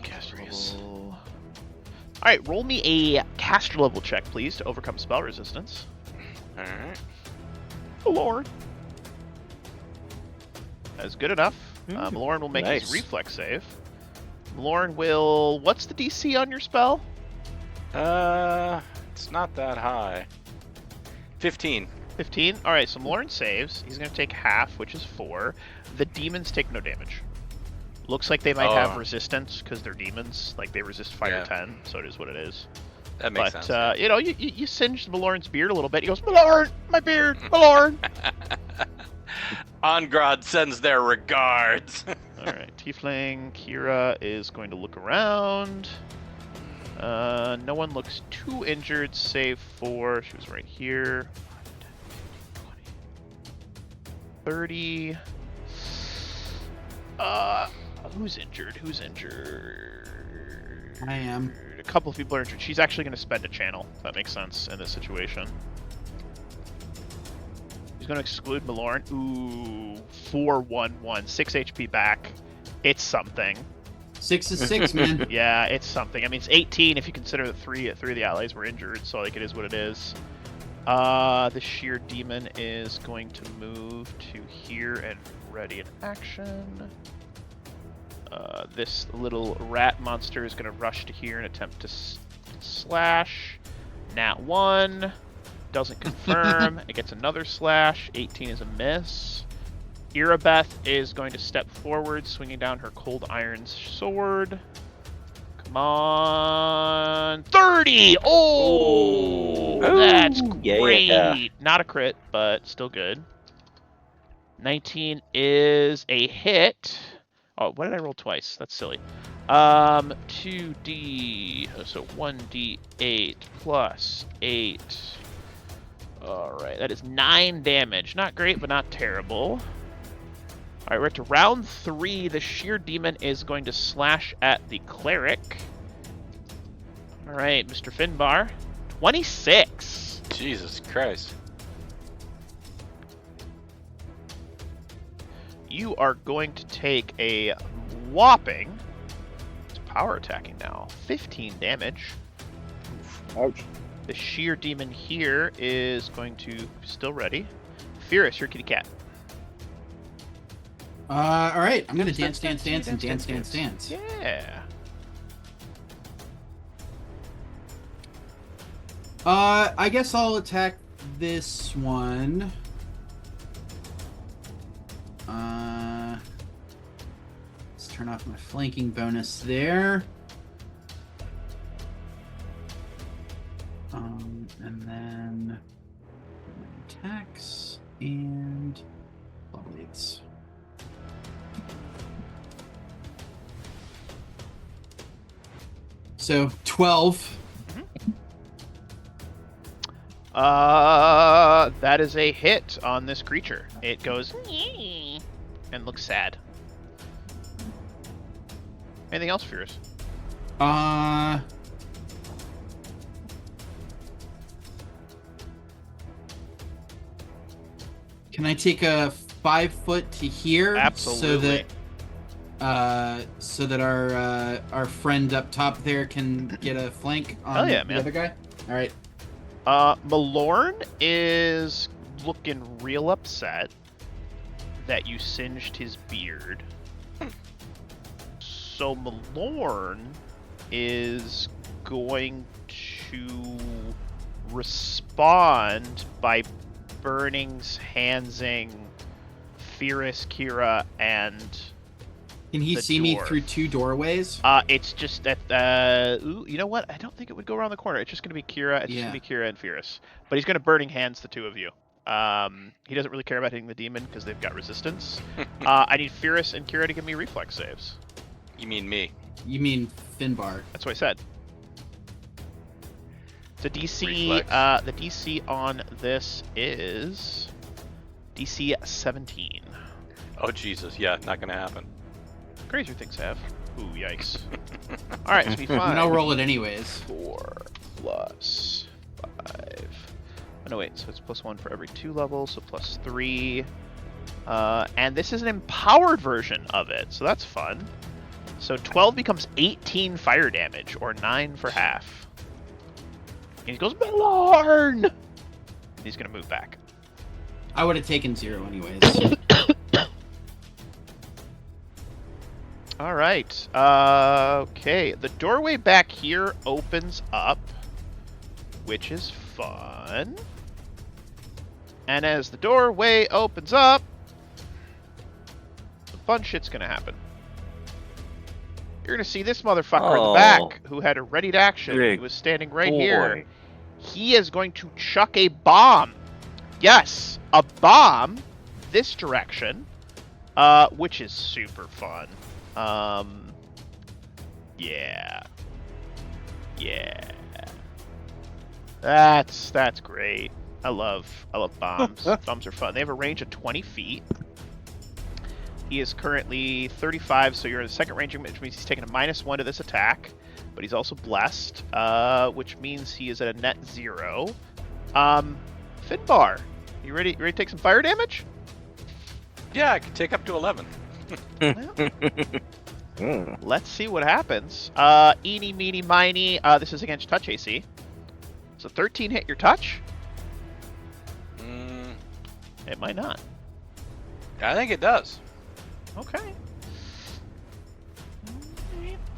Caster level. Alright, roll me a caster level check, please, to overcome spell resistance. All right. Oh, Lord. That's good enough. Malorn will make his Nice. reflex save. Malorn will... What's the DC on your spell? It's not that high. 15. 15? Alright, so Malorn saves. He's going to take half, which is 4. The demons take no damage. Looks like they might have Oh. resistance, because they're demons. Like, they resist fire Yeah. 10, so it is what it is. That makes But, sense. you know, you singed Malorn's beard a little bit. He goes, "Malorn! My beard! Malorn!" Ongrod sends their regards. Alright, Tiefling. Kira is going to look around. No one looks too injured, save for... She was right here. 30. Who's injured? I am. A couple of people are injured. She's actually going to spend a channel, if that makes sense, in this situation. He's going to exclude Malorn. Ooh, 4-1-1. 6 HP back. It's something. 6 is 6, man. Yeah, it's something. I mean, it's 18 if you consider that three of the allies were injured, so like it is what it is. The sheer demon is going to move to here and ready in action. This little rat monster is going to rush to here and attempt to slash. Nat 1 doesn't confirm. It gets another slash. 18 is a miss. Irabeth is going to step forward, swinging down her cold iron sword. Come on. 30! Oh! Ooh. That's Yeah, great. yeah. Not a crit, but still good. 19 is a hit. Oh, what did I roll twice? That's silly. 2d... So 1d8 plus 8. Alright, that is 9 damage. Not great, but not terrible. Alright, we're up to round 3. The sheer demon is going to slash at the cleric. Alright, Mr. Finbar. 26. Jesus Christ. you are going to take a whopping, it's power attacking now, 15 damage. Ouch. The sheer demon here is going to still ready. Fierce, your kitty cat. All right, I'm gonna Dance, dance, dance, and dance, dance. dance. Yeah. I guess I'll attack this one. Let's turn off my flanking bonus there. And then my attacks and blades. So 12. That is a hit on this creature. It goes and looks sad. Anything else, Fierce? Can I take a 5 foot to here? Absolutely. So that our friend up top there can get a flank on Hell yeah, the man. other guy. All right. Malorn is looking real upset that you singed his beard. So Malorn is going to respond by burning, handsing Fierce, Kira, and Can he the see me dwarf. through 2 doorways? It's just that, ooh, you know what? I don't think it would go around the corner. It's just going to be Kira. It's just going to be Kira and Fierce. But he's going to burning hands the two of you. He doesn't really care about hitting the demon because they've got resistance. I need Fierce and Kira to give me reflex saves. You mean me? You mean Finbar? That's what I said. The DC, Reflex. the DC on this is DC 17. Oh Jesus, yeah, not gonna happen. Crazier things have. Ooh, yikes. All right, so be fine. And I'll roll it anyways. 4 plus 5. Oh, no, wait. So it's +1 for every 2 levels, so +3. And this is an empowered version of it, so that's fun. So 12 becomes 18 fire damage, or 9 for half. And he goes, Malorn! And he's going to move back. I would have taken 0 anyways. All right. Okay. The doorway back here opens up, which is fun. And as the doorway opens up, some fun shit's gonna happen. You're gonna see this motherfucker in the back who had a ready to action. He Big was standing right boy. here. He is going to chuck a bomb. Yes, a bomb this direction, which is super fun. Yeah. That's great. I love bombs. Bombs are fun. They have a range of 20 feet. He is currently 35, so you're in the second range, which means he's taking a -1 to this attack. But he's also blessed, which means he is at a net 0. Finbar, you ready to take some fire damage? Yeah, I can take up to 11. Let's see what happens. Eeny, meeny, miny. This is against touch AC. So 13 hit your touch? It might not. I think it does. Okay.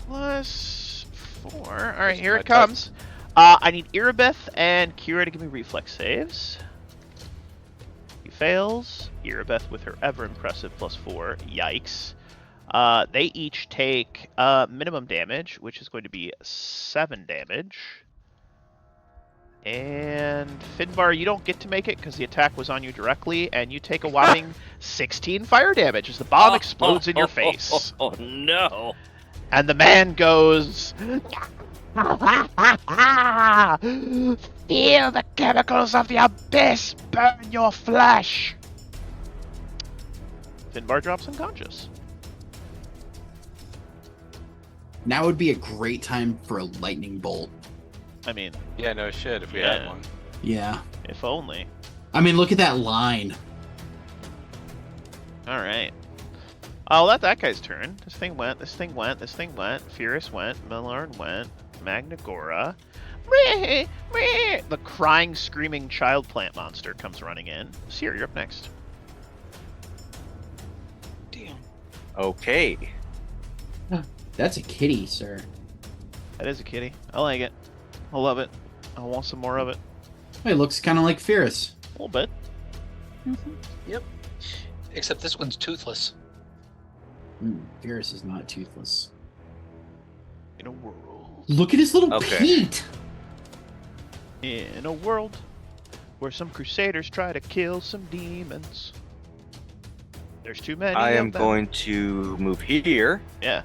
Plus 4. Alright, here my it comes. I need Erebeth and Kira to give me reflex saves. He fails. Erebeth with her ever impressive +4. Yikes. They each take minimum damage, which is going to be 7 damage. And Finbar, you don't get to make it because the attack was on you directly, and you take a whopping 16 fire damage as the bomb explodes in your face. Oh no! And the man goes, feel the chemicals of the abyss burn your flesh. Finbar drops unconscious. Now would be a great time for a lightning bolt. I mean, Yeah, no shit, if we Yeah. had one. Yeah. if only. I mean, look at that line. All right. I'll let that guy's turn. This thing went, this thing went, this thing went. Furious went, Millarn went, Magnagora. Meh, meh. The crying, screaming child plant monster comes running in. Seer, you're up next. Damn. Okay. That's a kitty, sir. That is a kitty. I like it. I love it. I want some more of it. It looks kind of like Fierce. A little bit. Yep. Except this one's toothless. Fierce is not toothless. In a world. Look at his little Okay. paint. In a world where some crusaders try to kill some demons. There's too many I of am them. going to move here, Yeah.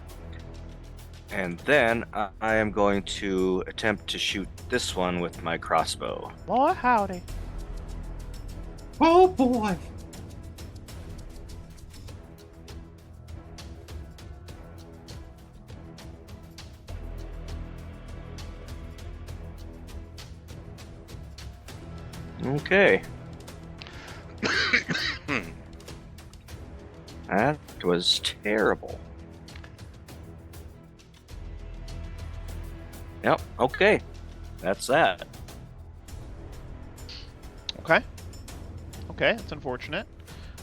and then I am going to attempt to shoot this one with my crossbow. Boy, howdy. Oh boy. Okay. That was terrible. Yep, okay. That's that. Okay. Okay, that's unfortunate.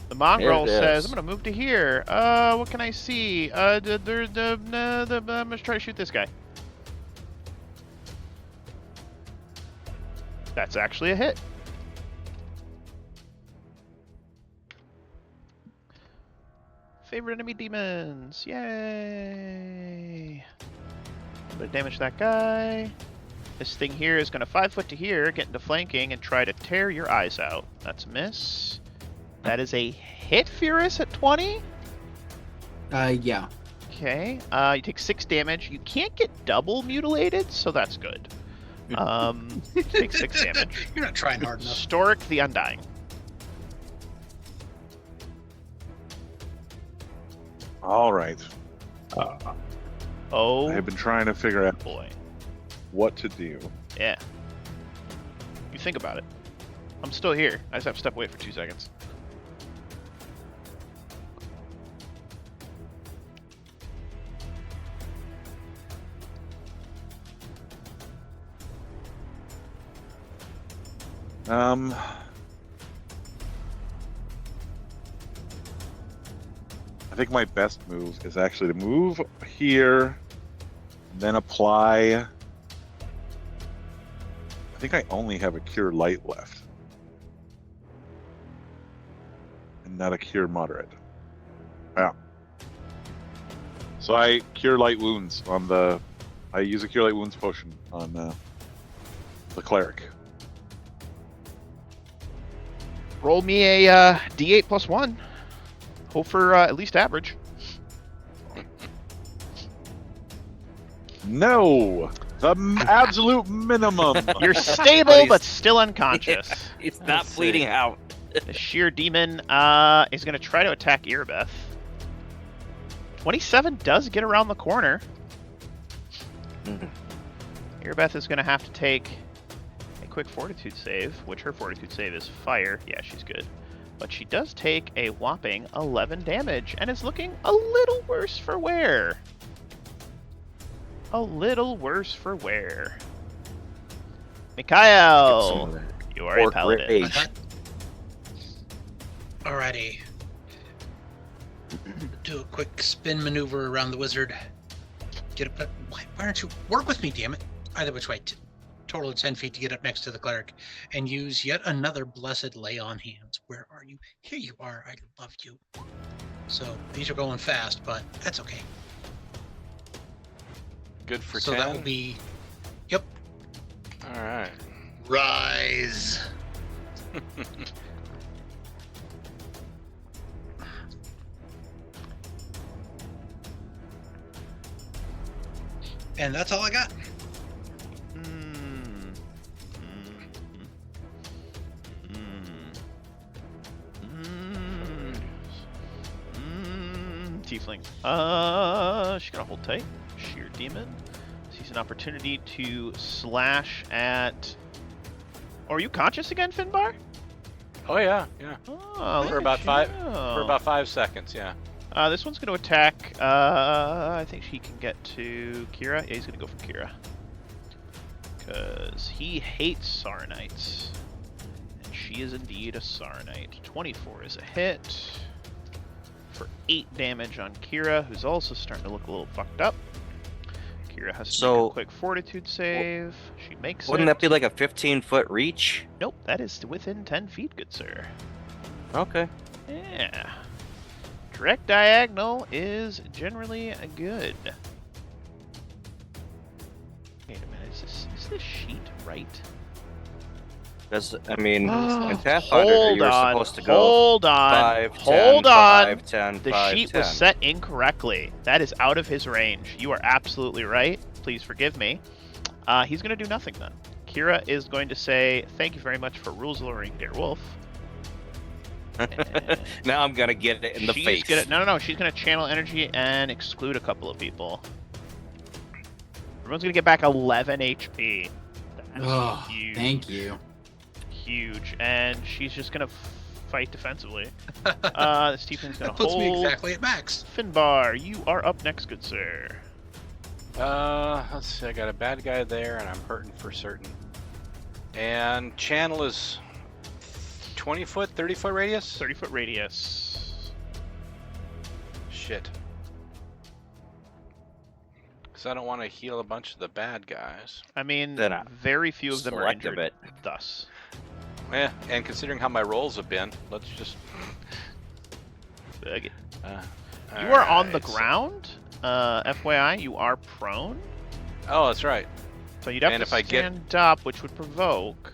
The mongrel It says, is. I'm going to move to here. What can I see? I'm going to try to shoot this guy. That's actually a hit. Favorite enemy demons. Yay. A bit of damage to that guy. This thing here is going to 5 foot to here, get into flanking, and try to tear your eyes out. That's a miss. That is a hit, Furious, at 20. Yeah. Okay. You take 6 damage. You can't get double mutilated, so that's good. Take 6 damage. You're not trying hard enough. Stork the Undying. All right. Oh I have been trying to figure out boy. what to do. Yeah. You think about it. I'm still here. I just have to step away for 2 seconds. I think my best move is actually to move here, then apply. I think I only have a Cure Light left, and not a Cure Moderate. Yeah. So I Cure Light Wounds on the. I use a Cure Light Wounds potion on the cleric. Roll me a D8 plus 1. Hope for at least average. No, the absolute minimum. You're stable, But but he's- still unconscious. It's not Let's bleeding see. out. The sheer demon is going to try to attack Earbeth. 27 does get around the corner. Earbeth is going to have to take a quick fortitude save, which her fortitude save is fire. Yeah, she's good. But she does take a whopping 11 damage and is looking a little worse for wear. A little worse for wear. Mikhail, you are a Orc paladin. rage. Alrighty. Do a quick spin maneuver around the wizard. Get up. Why aren't you work with me? Damn it! Either which way. Total of 10 feet to get up next to the cleric, and use yet another blessed lay on hands. Where are you? Here you are. I love you. So these are going fast, but that's okay. Good for So 10. that will be. Yep. All right. Rise. And that's all I got. Tiefling. She's gonna hold tight. Sheer demon. Sees an opportunity to slash at. Oh, are you conscious again, Finbar? Oh yeah, yeah. Oh, For look about at five- you. For about 5 seconds, yeah. This one's going to attack. I think he can get to Kira. Yeah, he's going to go for Kira. Because he hates Sarnites. And she is indeed a Sarnite. 24 is a hit. For 8 damage on Kira, who's also starting to look a little fucked up. Kira has to make a quick fortitude save. She makes Wouldn't it. that be like a 15-foot reach? Nope, that is within 10 feet, good sir. Okay. Yeah. Direct diagonal is generally good. Wait a minute, is this sheet right? Because, I mean, in Pathfinder, Hold you were on, supposed to go hold on, 5, 10, hold on. 5, 10, The 5, sheet 10. was set incorrectly. That is out of his range. You are absolutely right. Please forgive me. He's going to do nothing then. Kira is going to say, thank you very much for rules lowering, dear wolf. Now I'm gonna get it in the face. No. She's gonna channel energy and exclude a couple of people. Everyone's gonna get back 11 HP. That's Oh, huge. thank you. Huge, and she's just gonna fight defensively. Stephen's gonna That puts hold. me exactly at max. Finbar, you are up next, good sir. Let's see. I got a bad guy there, and I'm hurting for certain. And channel is 20-foot, 30-foot radius. 30-foot radius. Shit. Because I don't want to heal a bunch of the bad guys. I mean, Then very few of them are selective injured. it. Thus, Yeah, and considering how my rolls have been, let's just. you All are on the right, so- ground. FYI, you are prone. Oh, that's right. So you'd have And to if I get- stand up, which would provoke.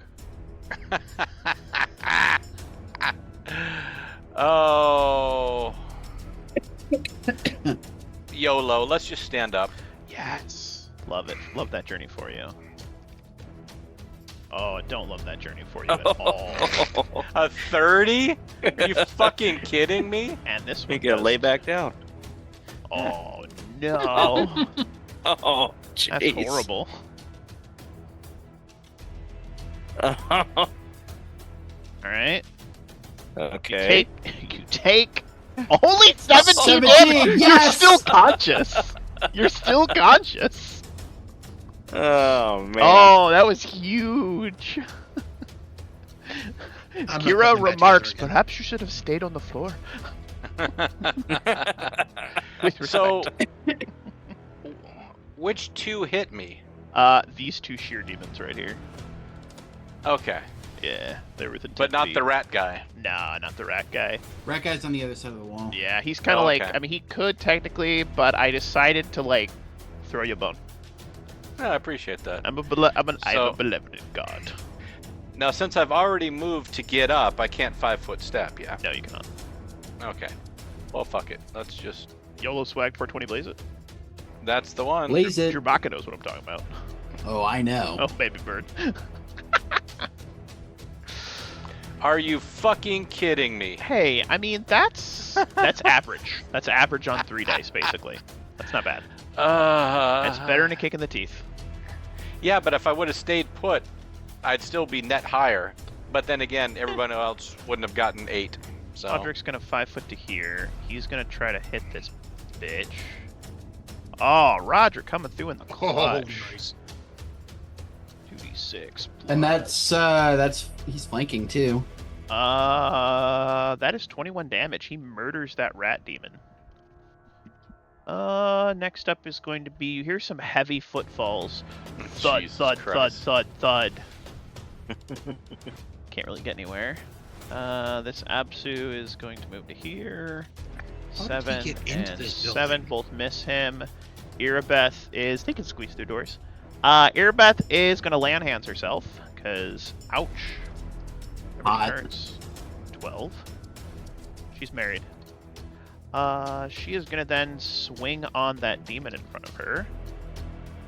Oh. YOLO, let's just stand up. Yes. Love it. Love that journey for you. Oh, I don't love that journey for you at all. A 30? Are you fucking kidding me? And this You one gotta does- lay back down. Oh, no. Oh, That's jeez. horrible. Alright. Okay. You take only 17 17, damage! You're yes! still conscious! You're still conscious! Oh man. Oh, that was huge! not Kira looking back remarks, together again. perhaps you should have stayed on the floor. With So, respect. which two hit me? These two sheer demons right here. Okay, Yeah, they're within 10 but not feet. the rat guy. Nah, not the rat guy. Rat guy's on the other side of the wall. Yeah, he's kind of Oh, like, okay. I mean, he could technically, but I decided to, like, throw you a bone. I appreciate that. I'm a So- benevolent god. Now, since I've already moved to get up, I can't 5-foot step, yeah? No, you cannot. Okay. Well, fuck it. Let's just... YOLO swag 420 blaze it. That's the one. Blaze it. Chewbacca knows what I'm talking about. Oh, I know. Oh, baby bird. Are you fucking kidding me? Hey, I mean, that's average. That's average on 3 dice, basically. That's not bad. That's better than a kick in the teeth. Yeah, but if I would have stayed put, I'd still be net higher. But then again, everyone else wouldn't have gotten 8. So Roderick's gonna 5 foot to here. He's gonna try to hit this bitch. Oh, Roger coming through in the Oh, clutch. nice. 2d6. And that's he's flanking too. That is 21 damage. He murders that rat demon. Next up is going to be, you hear some heavy footfalls. Thud, Jesus thud, Christ. thud, thud, thud. Can't really get anywhere. This Absu is going to move to here. How did 7 he get into and this 7 building? both miss him. Irabeth is, they can squeeze through doors. Irabeth is going to land hands herself, because, ouch. Everything Hot. hurts. 12. She's married. She is going to then swing on that demon in front of her.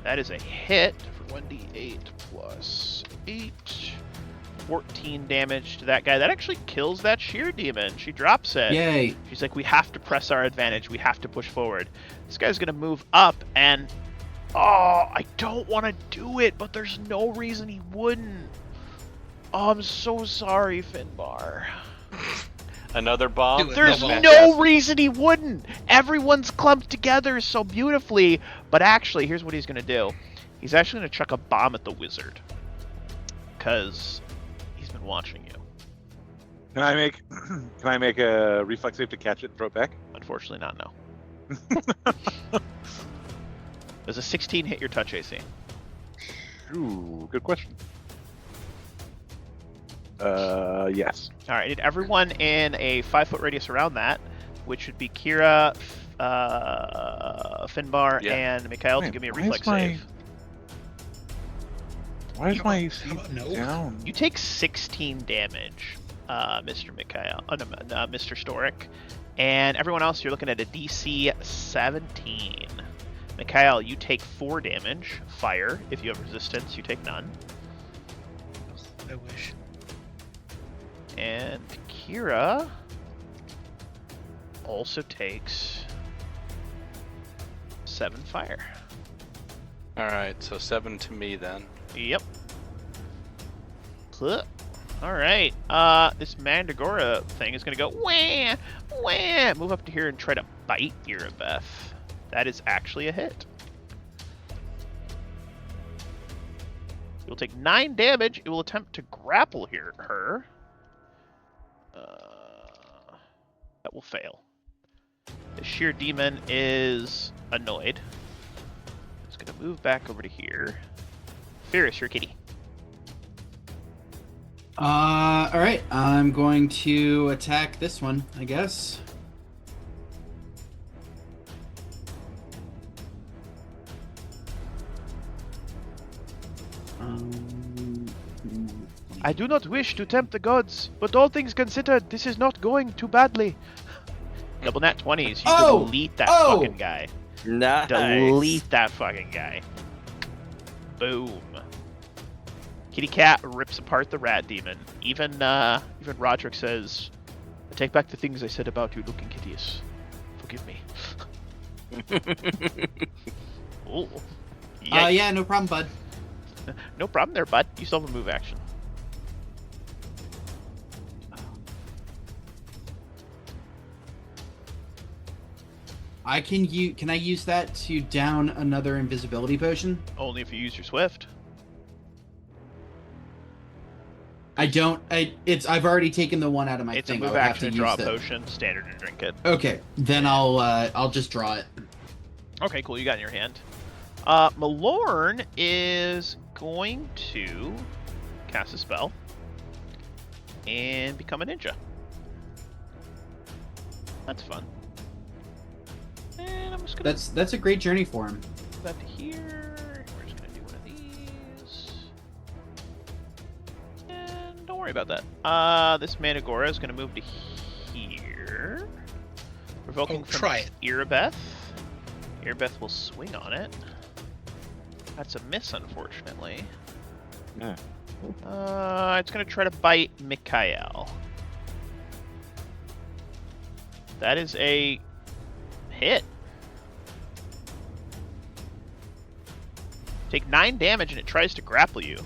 That is a hit for 1d8 plus 8. 14 damage to that guy. That actually kills that sheer demon. She drops it. Yay. She's like, we have to press our advantage. We have to push forward. This guy's going to move up and... Oh, I don't want to do it, but there's no reason he wouldn't. Oh, I'm so sorry, Finbar. Another bomb? Do it. There's No, no reason he wouldn't. Everyone's clumped together so beautifully. But actually, here's what he's going to do. He's actually going to chuck a bomb at the wizard. Because he's been watching you. Can I make a reflex save to catch it and throw it back? Unfortunately not, no. Does a 16 hit your touch AC? Ooh, good question. Yes. Alright, I need everyone in a 5-foot radius around that, which would be Kira, Finbar, Yeah. and Mikhail to Man, give me a why is reflex my- save. Why is How my about- AC how about no? down? You take 16 damage, Mr. Mikhail, Mr. Storic, and everyone else you're looking at a DC 17. Mikhail, you take 4 damage, fire. If you have resistance, you take none. I wish. And Kira also takes 7 fire. Alright, so 7 to me then. Yep. Alright, this Mandragora thing is gonna go wah, wah, move up to here and try to bite Irabeth. That is actually a hit. You'll take 9 damage. It will attempt to grapple her. That will fail. The sheer demon is annoyed. It's gonna move back over to here. Fierce, your kitty. Alright, I'm going to attack this one, I guess. I do not wish to tempt the gods, but all things considered, this is not going too badly. Double nat 20s. You Oh! delete that Oh! fucking guy. Nice. Delete that fucking guy. Boom. Kitty Cat rips apart the rat demon. Even Roderick says, I take back the things I said about you looking hideous. Forgive me. Ooh. Yikes. Yeah, no problem, bud. No problem there, bud. You still have a move action. Can I use that to down another invisibility potion? Only if you use your swift. I've already taken the one out of my It's a thing. I move would have action to to draw a use the- potion, standard to drink it. Okay, then I'll just draw it. Okay, cool. You got it in your hand. Malorn is going to cast a spell and become a ninja. That's fun. And I'm just gonna That's a great journey for him. move that to here. We're just gonna do one of these. And don't worry about that. This Managora is gonna move to here. Provoking from try it. Irabeth. Irabeth will swing on it. That's a miss, unfortunately. Yeah. It's gonna try to bite Mikhail. That is a hit. Take 9 damage and it tries to grapple you.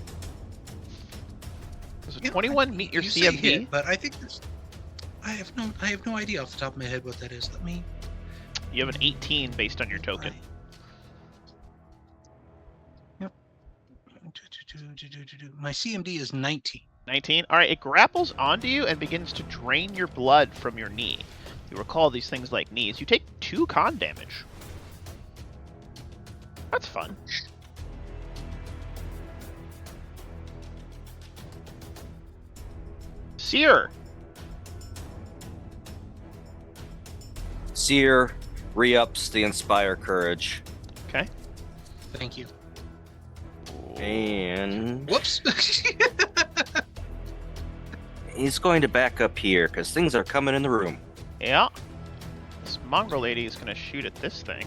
Does a 21 meet your you say CMB? hit, but I think there's. I have no idea off the top of my head what that is. Let me. You have an 18 based on your token. Yep. My CMD is 19. 19? Alright, it grapples onto you and begins to drain your blood from your knee. You recall these things like knees. You take 2 con damage. That's fun. Seer! Seer re-ups the Inspire Courage. Okay. Thank you. And Whoops. he's going to back up here because things are coming in the room. Yeah. This mongrel lady is going to shoot at this thing.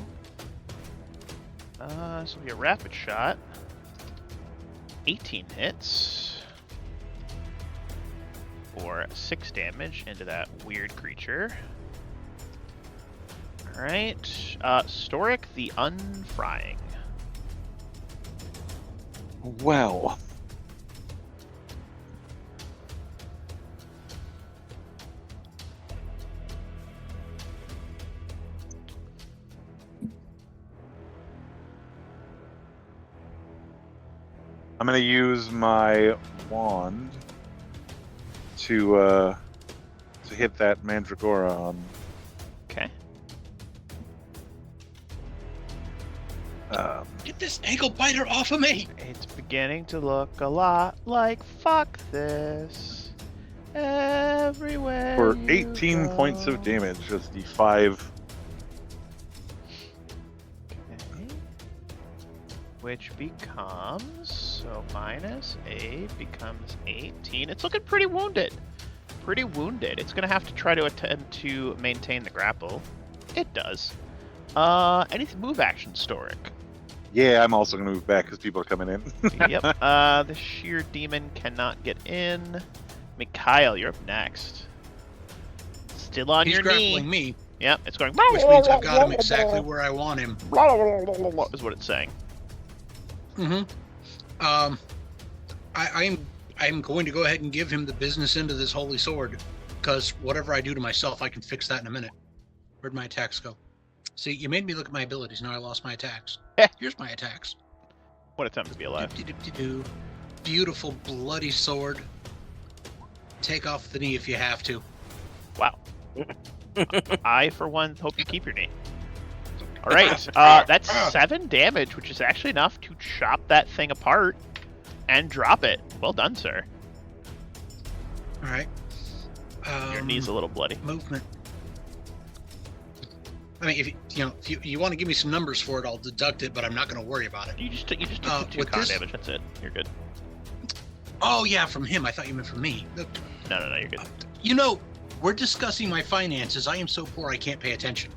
This will be a rapid shot. 18 hits. For 6 damage into that weird creature. Alright. Storic the Unfrying. Well. gonna use my wand to hit that Mandragora on. Okay. Get this ankle biter off of me! It's beginning to look a lot like fuck this. Everywhere. For you 18 points of go. damage as the 5. Okay. Which becomes, so -8 becomes 18. It's looking pretty wounded. Pretty wounded. It's gonna have to try to attempt to maintain the grapple. It does. Anything move action, Storic? Yeah, I'm also gonna move back because people are coming in. Yep. The sheer demon cannot get in. Mikhail, you're up next. Still on He's your grappling knee. me, Yep, it's going. which means I've got him exactly where I want him. Is what it's saying. Mm-hmm. I'm going to go ahead and give him the business end of this holy sword, because whatever I do to myself, I can fix that in a minute. Where'd my attacks go? See, you made me look at my abilities. Now I lost my attacks. Here's my attacks. What a time to be alive. Doo-doo-doo-doo. Beautiful bloody sword. Take off the knee if you have to. Wow. I, for one, hope you keep your knee. All right, that's 7 damage, which is actually enough to chop that thing apart and drop it. Well done, sir. All right. Your knee's a little bloody. Movement. I mean, if you want to give me some numbers for it, I'll deduct it, but I'm not going to worry about it. You just took the 2 with con this- damage. That's it. You're good. Oh yeah, from him. I thought you meant from me. Look, No, you're good. We're discussing my finances. I am so poor I can't pay attention.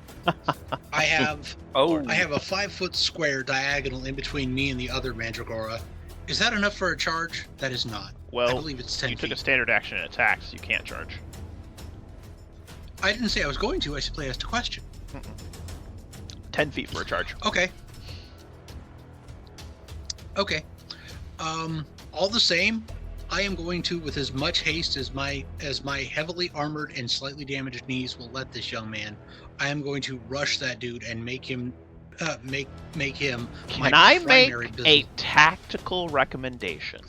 I have Oh, a 5-foot square diagonal in between me and the other Mandragora. Is that enough for a charge? That is not. I Well, believe it's 10 you took a feet. standard action and attacked, so you can't charge. I didn't say I was going to. I simply asked a question. 10 feet for a charge. Okay. All the same, I am going to, with as much haste as my heavily armored and slightly damaged knees will let this young man, I am going to rush that dude and make him make him Can my I make primary a business. tactical recommendation?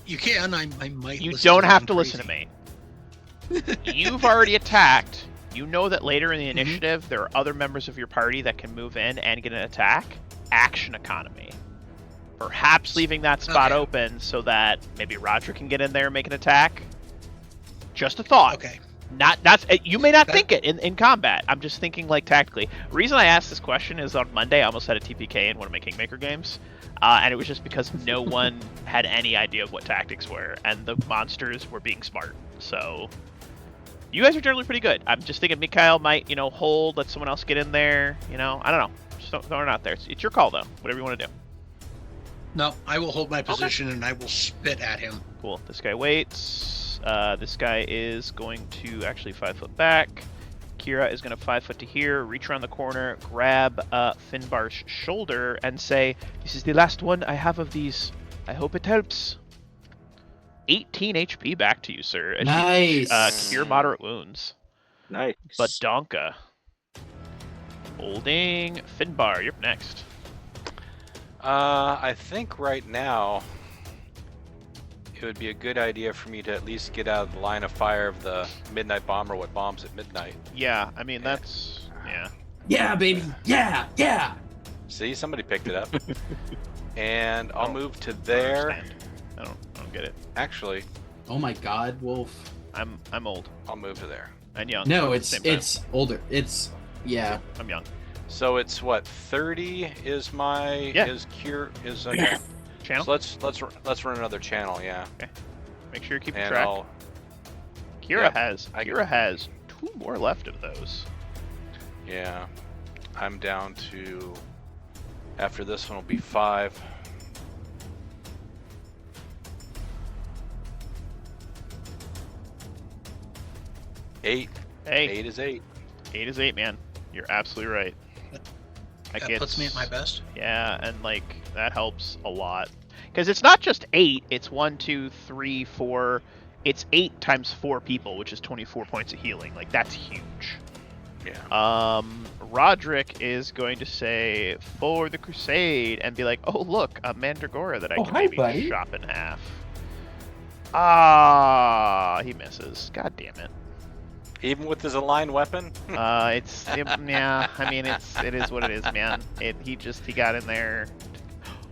You can. I might. You listen don't to have him to listen to crazy. me. You've already attacked. You know that later in the Mm-hmm. initiative, there are other members of your party that can move in and get an attack. Action economy. Perhaps leaving that spot Okay. open so that maybe Roger can get in there and make an attack. Just a thought. Okay. Not you may not That- think it in combat. I'm just thinking like tactically. The reason I asked this question is on Monday I almost had a TPK in one of my Kingmaker games, and it was just because no one had any idea of what tactics were, and the monsters were being smart. So you guys are generally pretty good. I'm just thinking Mikhail might hold, let someone else get in there. I don't know. Just throw it out there. It's your call though. Whatever you want to do. No, I will hold my position and I will spit at him. Cool. This guy waits. This guy is going to actually 5 foot back. Kira is going to 5 foot to here, reach around the corner, grab Finbar's shoulder, and say, "This is the last one I have of these. I hope it helps." 18 HP back to you, sir. As you, Nice. cure moderate wounds. Nice. Badonka. Holding Finbar, you're up next. I think right now it would be a good idea for me to at least get out of the line of fire of the midnight bomber what bombs at midnight. Yeah, I mean, that's... Yeah. Yeah, baby. Yeah. See, somebody picked it up. And I'll move to I don't there. understand. I don't get it. Actually, Oh my God, Wolf. I'm old I'll move to there. and young. No, at the same time. it's older. It's yeah. I'm young. So it's what 30 is my Yeah. is cure is okay. Channel. So let's run another channel, yeah. Make sure you're keeping And track. I'll Kira Yep, has I Kira has 2 more left of those. yeah. I'm down to after this one will be 5. Eight. Hey, 8 is 8. 8 is 8, man. You're absolutely right. That puts me at my best. Yeah, and like that helps a lot because it's not just 8. It's 1, 2, 3, 4. It's 8 times 4 people, which is 24 points of healing. Like that's huge. Yeah. Roderick is going to say for the crusade and be like, oh look, a mandragora that I Oh, can hi, maybe buddy. chop in half. Ah, he misses. God damn it. Even with his aligned weapon? Yeah. I mean, it is what it is, man. He got in there.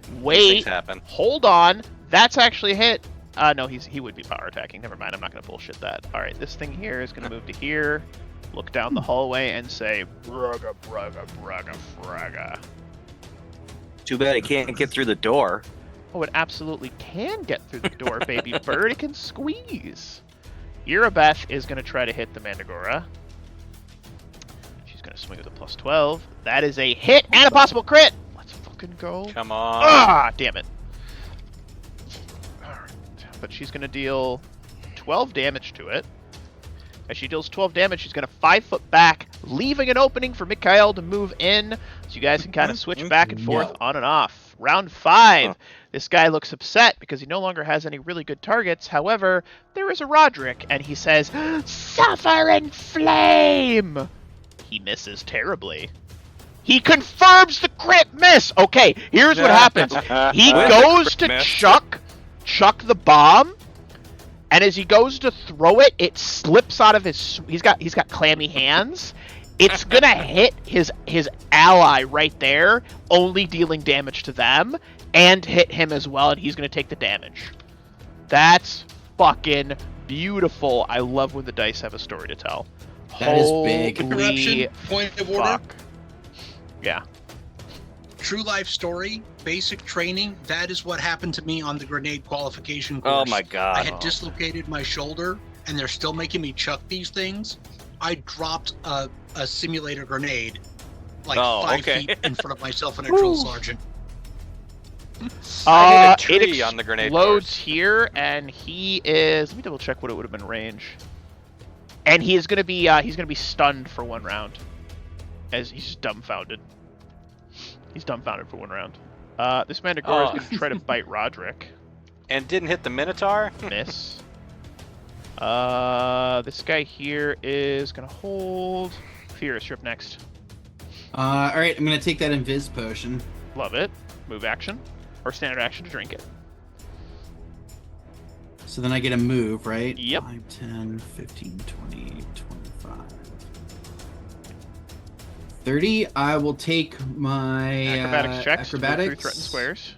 These Wait, things happen. hold on. That's actually a hit. No, he would be power attacking. Never mind. I'm not gonna bullshit that. All right, this thing here is gonna move to here, look down the hallway, and say, "Braga, braga, braga, fraga." Too bad it can't get through the door. Oh, it absolutely can get through the door, baby bird. It can squeeze. Irabeth is gonna try to hit the Mandragora. She's gonna swing with a +12. That is a hit and a possible crit. Let's fucking go. Come on. Ah, damn it. But she's going to deal 12 damage to it. As she deals 12 damage, she's going to 5 foot back, leaving an opening for Mikhail to move in, so you guys can kind of switch back and forth on and off. Round 5. This guy looks upset because he no longer has any really good targets. However, there is a Roderick, and he says, "Suffer in flame!" He misses terribly. He confirms the crit miss! Okay, here's what happens. He goes to chuck the bomb, and as he goes to throw it, it slips out of his. He's got clammy hands. It's gonna hit his ally right there, only dealing damage to them, and hit him as well, and he's gonna take the damage. That's fucking beautiful. I love when the dice have a story to tell. That is big. Holy Interruption, point of order. fuck. Yeah. True life story, basic training. That is what happened to me on the grenade qualification course. Oh my god. I had dislocated my shoulder, and they're still making me chuck these things. I dropped a simulator grenade like 5 feet in front of myself and a drill sergeant. I hit a tree It on the grenade explodes course. here, and he is. Let me double check what it would have been range. And he is going to be stunned for 1 round, as he's just dumbfounded. He's dumbfounded for 1 round. This Mandragora is going to try to bite Roderick. And didn't hit the Minotaur? Miss. This guy here is going to hold. Fierce, you're up next. All right, I'm gonna take that invis potion. Love it. Move action, or standard action to drink it. So then I get a move, right? Yep. 5, 10, 15, 20, 25. 30. I will take my Acrobatics checks to move acrobatics. through threatened squares.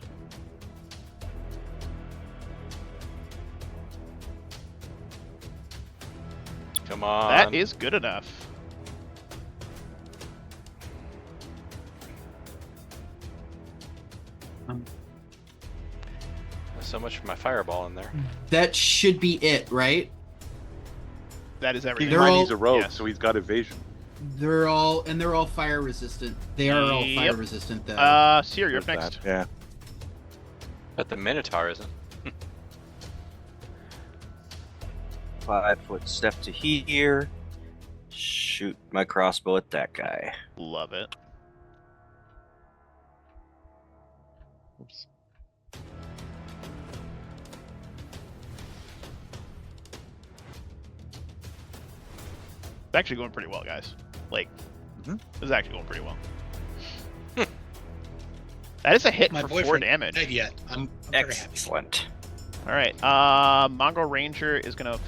Come on. That is good enough. So much for my fireball in there. That should be it, right? That is Keep everything. in mind all- he's a rogue, yes. so he's got evasion. They're all fire resistant. They are all fire Yep. resistant though. Seer, you're up There's next. that, Yeah. But the Minotaur isn't. 5 foot step to here. Shoot my crossbow at that guy. Love it. Oops. It's actually going pretty well, guys. Like, Mhm. this is actually going pretty well. That is a hit My for 4 boyfriend damage. Dead yet? I'm very happy. Excellent. All right. Mongol Ranger is gonna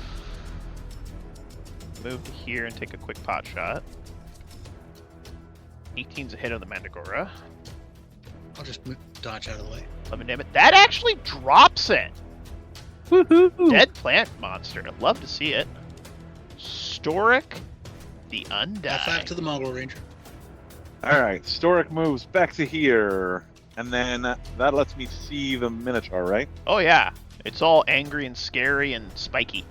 move to here and take a quick pot shot. 18's a hit on the Mandragora. I'll just dodge out of the way. 11 damage. That actually drops it. Woohoo! Dead plant monster. I'd love to see it. Storic the Undying. F5 to the Mongol Ranger. All right, Storic moves back to here, and then that lets me see the Minotaur, right? Oh yeah. It's all angry and scary and spiky.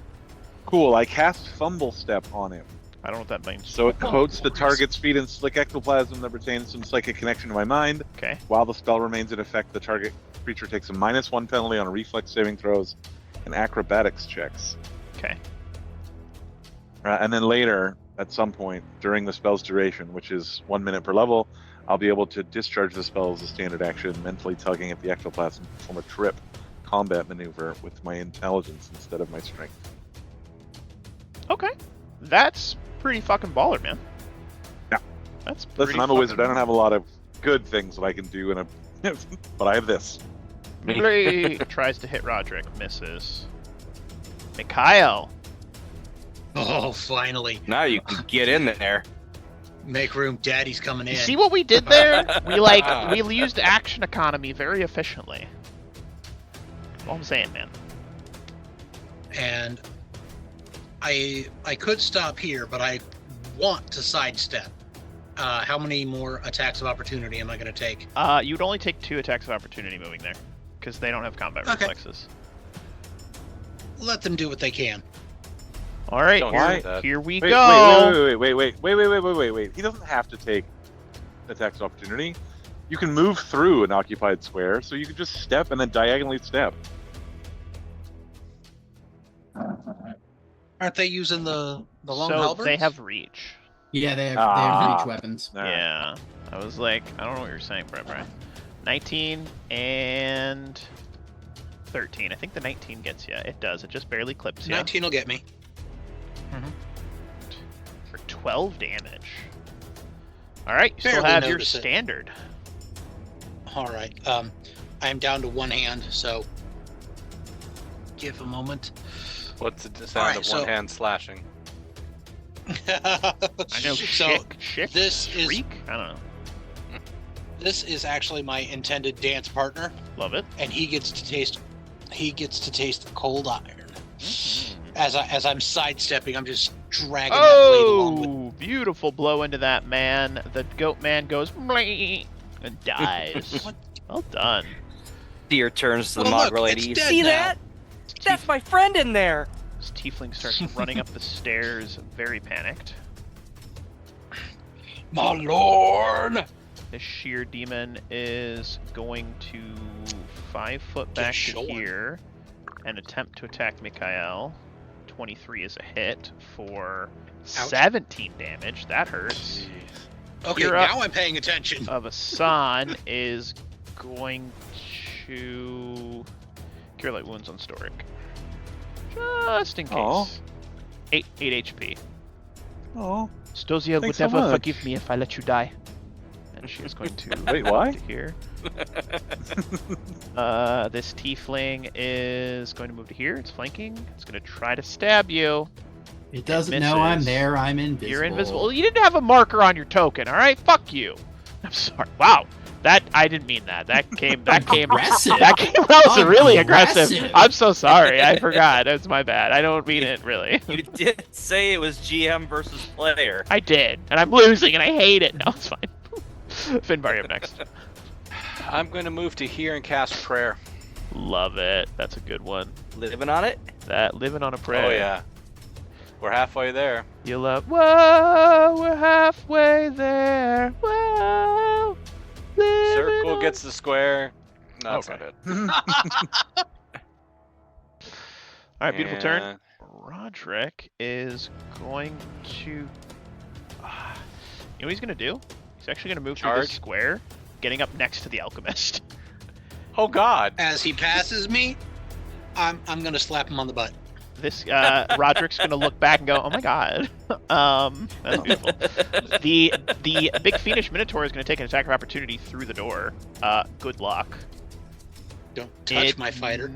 Cool. I cast Fumble Step on him, I don't know what that means. so it coats the target's feet in slick ectoplasm that retains some psychic connection to my mind. Okay. While the spell remains in effect, the target creature takes a -1 penalty on reflex saving throws and acrobatics checks. Okay. And then later, at some point during the spell's duration, which is 1 minute per level, I'll be able to discharge the spell as a standard action, mentally tugging at the ectoplasm to perform a trip combat maneuver with my intelligence instead of my strength. Okay. That's pretty fucking baller, man. That's pretty Listen, I'm a wizard. I fucking- don't have a lot of good things that I can do in a, but I have this. Blade tries to hit Roderick, misses. Mikhail. Oh, finally. Now you can get in there. Make room. Daddy's coming in. You see what we did there? We used action economy very efficiently. That's all I'm saying, man. And I could stop here, but I want to sidestep. How many more attacks of opportunity am I going to take? You'd only take 2 attacks of opportunity moving there, because they don't have combat Okay. reflexes. Let them do what they can. All right, Don't here, do that. here we Wait, go. wait. He doesn't have to take attacks of opportunity. You can move through an occupied square, so you can just step and then diagonally step. Aren't they using the long So halberds? they have reach. Yeah, they have Ah. reach weapons. All right. Yeah, I was like, I don't know what you're saying, Brian. 19 and 13. I think the 19 gets you. It does. It just barely clips you 19 will get me. for 12 damage. All right, you still Barely have your notice it. standard. All right. I am down to one hand, so give a moment. What's the sound Alright, of so- one hand slashing? I know. So Chick, this is- shriek? I don't know. this is actually my intended dance partner, Love it. and he gets to taste the cold iron. Mm-hmm. As I'm sidestepping, I'm just dragging that blade along with. Oh, beautiful blow into that man. The goat man goes "Bleep," and dies. What? Well done. Deer turns to the Well, look, mongrel lady. it's You dead see now." that? That's my friend in there. This tiefling starts running up the stairs, very panicked. My lord! This sheer demon is going to 5 foot back to showing. here and attempt to attack Mikhail. 23 is a hit for 17 damage. That hurts. Okay, You're up. now I'm paying attention. Asan is going to cure light wounds on Storic. Just in case. Aw. 8 HP. Oh, Stosia would Thanks so never much. forgive me if I let you die. And she is going to Wait, why? to here. This tiefling is going to move to here. It's flanking. It's going to try to stab you. It doesn't know I'm misses. there. I'm invisible. You're invisible. Well, you didn't have a marker on your token. All right, fuck you. I'm sorry. Wow, that I didn't mean that. That came. Aggressive. That was really aggressive. Aggressive. I'm so sorry. I forgot. That's my bad. I don't mean it really. You did say it was GM versus player. I did, and I'm losing, and I hate it. No, it's fine. Finbar, you up next. I'm going to move to here and cast prayer. Love it. That's a good one. Living on it. That living on a prayer. Oh yeah, we're halfway there. You love. Whoa, we're halfway there. Whoa. living Circle on- gets the square. No, that's Okay. not it. All right, beautiful turn. And Roderick is going to. You know what he's gonna do? He's actually gonna move through Charge? this square, getting up next to the alchemist. Oh God! As he passes me, I'm gonna slap him on the butt. This Roderick's gonna look back and go, "Oh my god, that's beautiful." The big fiendish minotaur is gonna take an attack of opportunity through the door. Good luck. Don't touch It my fighter.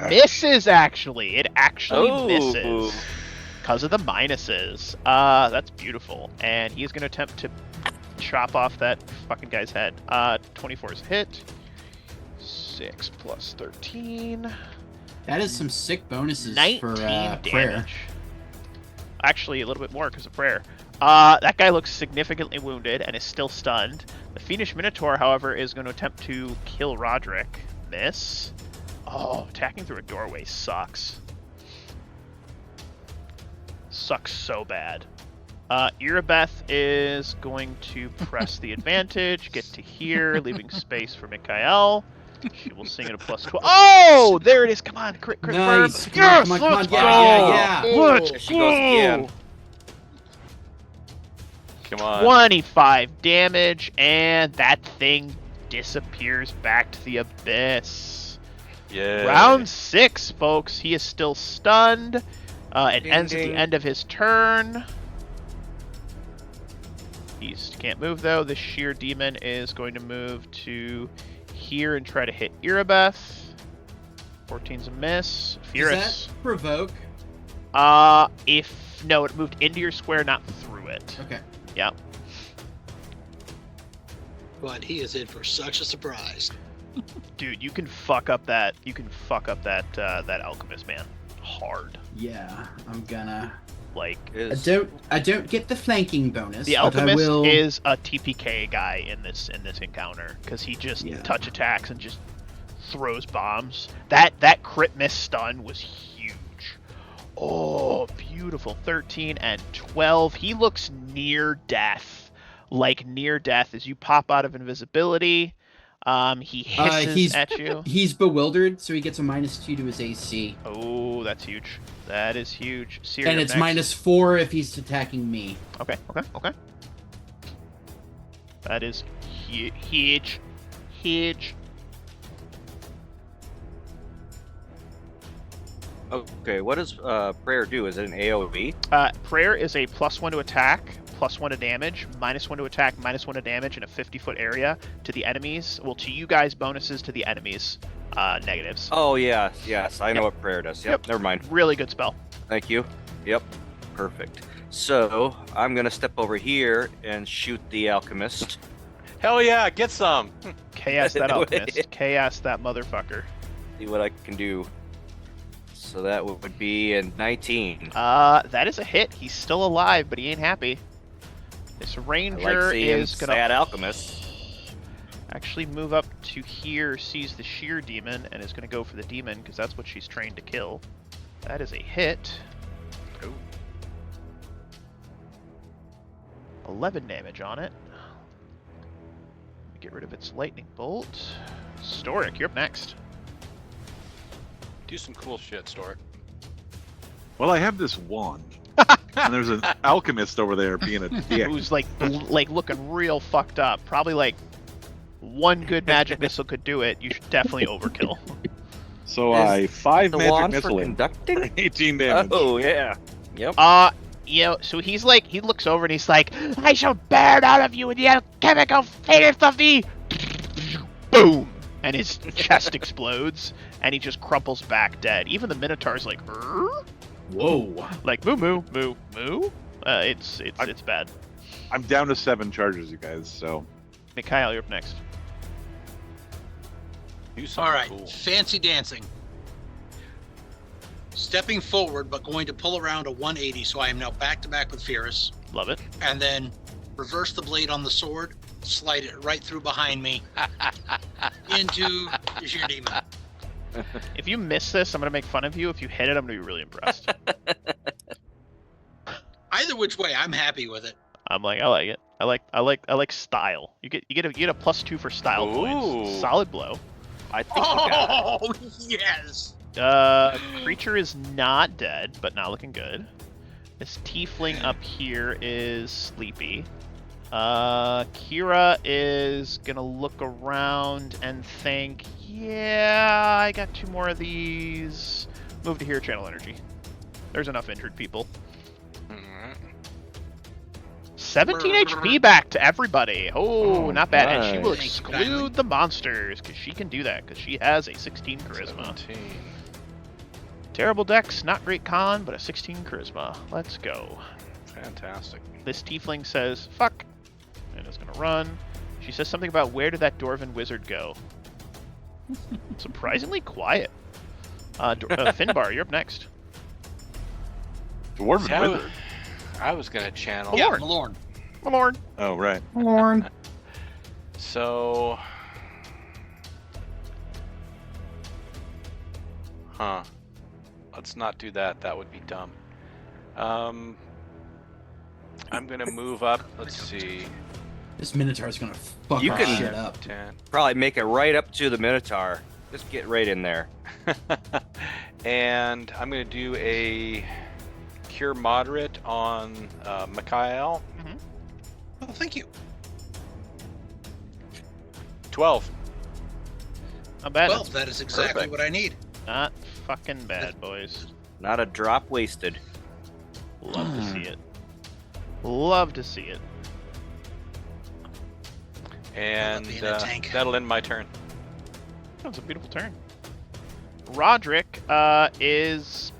Misses actually. It actually Oh. misses because of the minuses. That's beautiful. And he's gonna attempt to chop off that fucking guy's head. 24 is a hit. 6 plus 13. That is some sick bonuses 19 for damage. prayer. Actually, a little bit more because of prayer. That guy looks significantly wounded and is still stunned. The Fiendish Minotaur, however, is going to attempt to kill Roderick. Miss. Oh, attacking through a doorway sucks. Sucks so bad. Irabeth is going to press the advantage, get to here, leaving space for Mikhail. She will sing at a plus 12. Oh, there it is. Come on, crit Nice. firm. Come on, Yes, come on, let's yeah, go. yeah, yeah. Let's There she goes again. Come on. 25 damage, and that thing disappears back to the abyss. Yeah. Round 6, folks. He is still stunned. It Ding, ends at ding. the end of his turn. East. Can't move though. The sheer demon is going to move to here and try to hit Erebeth. 14's a miss. Furious. Does that provoke? No, it moved into your square, not through it. Okay. Yep. But he is in for such a surprise. Dude, you can fuck up that. That alchemist, man. Hard. Yeah, I'm gonna. Like I don't get the flanking bonus. the but I alchemist will... is a TPK guy in this encounter because he just touch attacks and just throws bombs. That crit miss stun was huge. Oh, beautiful. 13 and 12. He looks near death. Like near death as you pop out of invisibility. He hisses at you. He's bewildered, so he gets a -2 to his AC. Oh, that's huge. That is huge. Seer, And it's next. -4 if he's attacking me. Okay. That is huge. Huge. Okay, what does prayer do? Is it an AoE? Prayer is a +1 to attack, +1 to damage, -1 to attack, -1 to damage in a 50-foot area to the enemies. Well, to you guys, bonuses to the enemies, negatives. Oh yeah, yes, I know what prayer does. Yep, never mind. Really good spell. Thank you. Yep, perfect. So I'm gonna step over here and shoot the alchemist. Hell yeah, get some. Chaos that alchemist. Chaos that motherfucker. See what I can do. So that would be a 19. That is a hit. He's still alive, but he ain't happy. This I ranger like seeing is gonna sad alchemist. actually move up to here, sees the sheer demon, and is gonna go for the demon because that's what she's trained to kill. That is a hit. Ooh. 11 damage on it. Get rid of its lightning bolt. Storic, you're up next. Do some cool shit, Stork. Well, I have this wand, and there's an alchemist over there being a dick. Who's like looking real fucked up. Probably like one good magic missile could do it. You should definitely overkill. So Is I 5 The magic wand for missile in, conducting? 18 damage. Oh yeah. Yep. So he's like, he looks over and he's like, I shall burn out of you with the alchemical fate of thee. Boom! And his chest explodes, and he just crumples back dead. Even the Minotaur's like, Whoa. like moo moo moo moo. It's bad. I'm down to 7 charges, you guys. So Mikhail, you're up next. Do something All right, cool. fancy dancing. Stepping forward, but going to pull around a 180, so I am now back to back with Fierce, Love it. and then reverse the blade on the sword, slide it right through behind me into the sheer demon. If you miss this, I'm gonna make fun of you. If you hit it, I'm gonna be really impressed. Either which way, I'm happy with it. I'm like, I like it. I like style. You get a +2 for style Ooh. points. Solid blow. I think you got it. Oh, yes! Creature is not dead, but not looking good. This tiefling up here is sleepy. Kira is gonna look around and think, yeah, I got 2 more of these. Move to here, channel energy. There's enough injured people. 17 HP back to everybody. Oh, not bad. And she will nice. exclude the monsters, because she can do that, because she has a 16 charisma. 17. Terrible dex, not great con, but a 16 charisma. Let's go. Fantastic. This tiefling says, fuck, and is gonna run. She says something about, where did that dwarven wizard go? Surprisingly quiet. Finbar, you're up next. Dwarven See, wizard. I was gonna channel. Yeah, Malorn. Malorn. Malorn. Oh right. Lorne. So, let's not do that. That would be dumb. I'm gonna move up. Let's see. This Minotaur's gonna fuck You our can- shit up. 10. Probably make it right up to the Minotaur. Just get right in there. And I'm gonna do a cure moderate on Mikhail. Oh, thank you. 12. Not bad. 12, that is exactly Perfect. what I need. Not fucking bad, boys. Not a drop wasted. Love to see it. Love to see it. And being a tank. that'll end my turn. That was a beautiful turn. Roderick is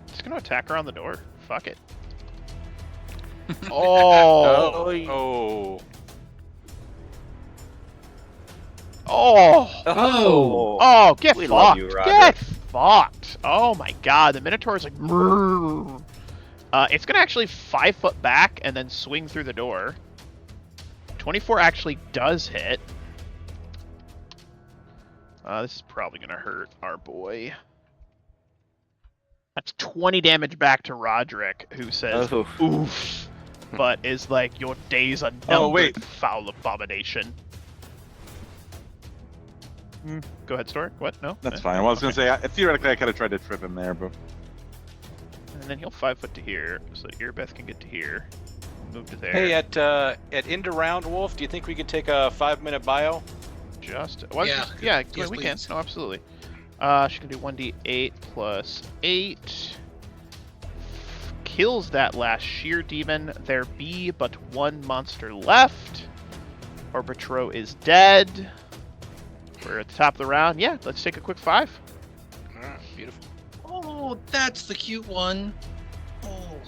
just gonna attack her on the door. Fuck it. Oh. Oh. Oh. Oh. Oh, get We fucked. love you, Roderick. Get fucked. Oh my god, the Minotaur's like "Mrrr." It's gonna actually 5 foot back and then swing through the door. 24 actually does hit. This is probably gonna hurt our boy. That's 20 damage back to Roderick, who says Oh. oof, but is like, your days are numbered, Oh, wait. foul abomination. Go ahead, Stork. What? No? That's fine. Well, I was Okay. gonna say theoretically I could have tried to trip him there, but And then he'll 5 foot to here, so Earbeth can get to here. Move to there. Hey, at end of round, Wolf, do you think we could take a 5-minute bio? Just Yeah. yeah, Yes, we can. please. No, absolutely. She can do 1d8 plus 8. Kills that last sheer demon. There be but one monster left. Arbitro is dead. We're at the top of the round. Yeah, let's take a quick 5. Alright, beautiful. Oh, that's the cute one. Oh.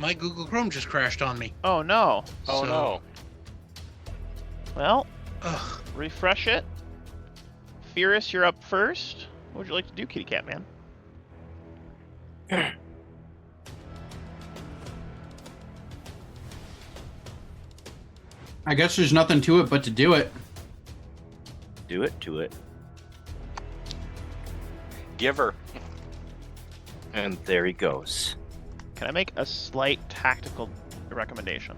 my Google Chrome just crashed on me. Oh no. Oh So- no. Well, Ugh. refresh it. Furious, you're up first. What would you like to do, Kitty Cat Man? I guess there's nothing to it but to do it. Do it to it. Give her. And there he goes. Can I make a slight tactical recommendation?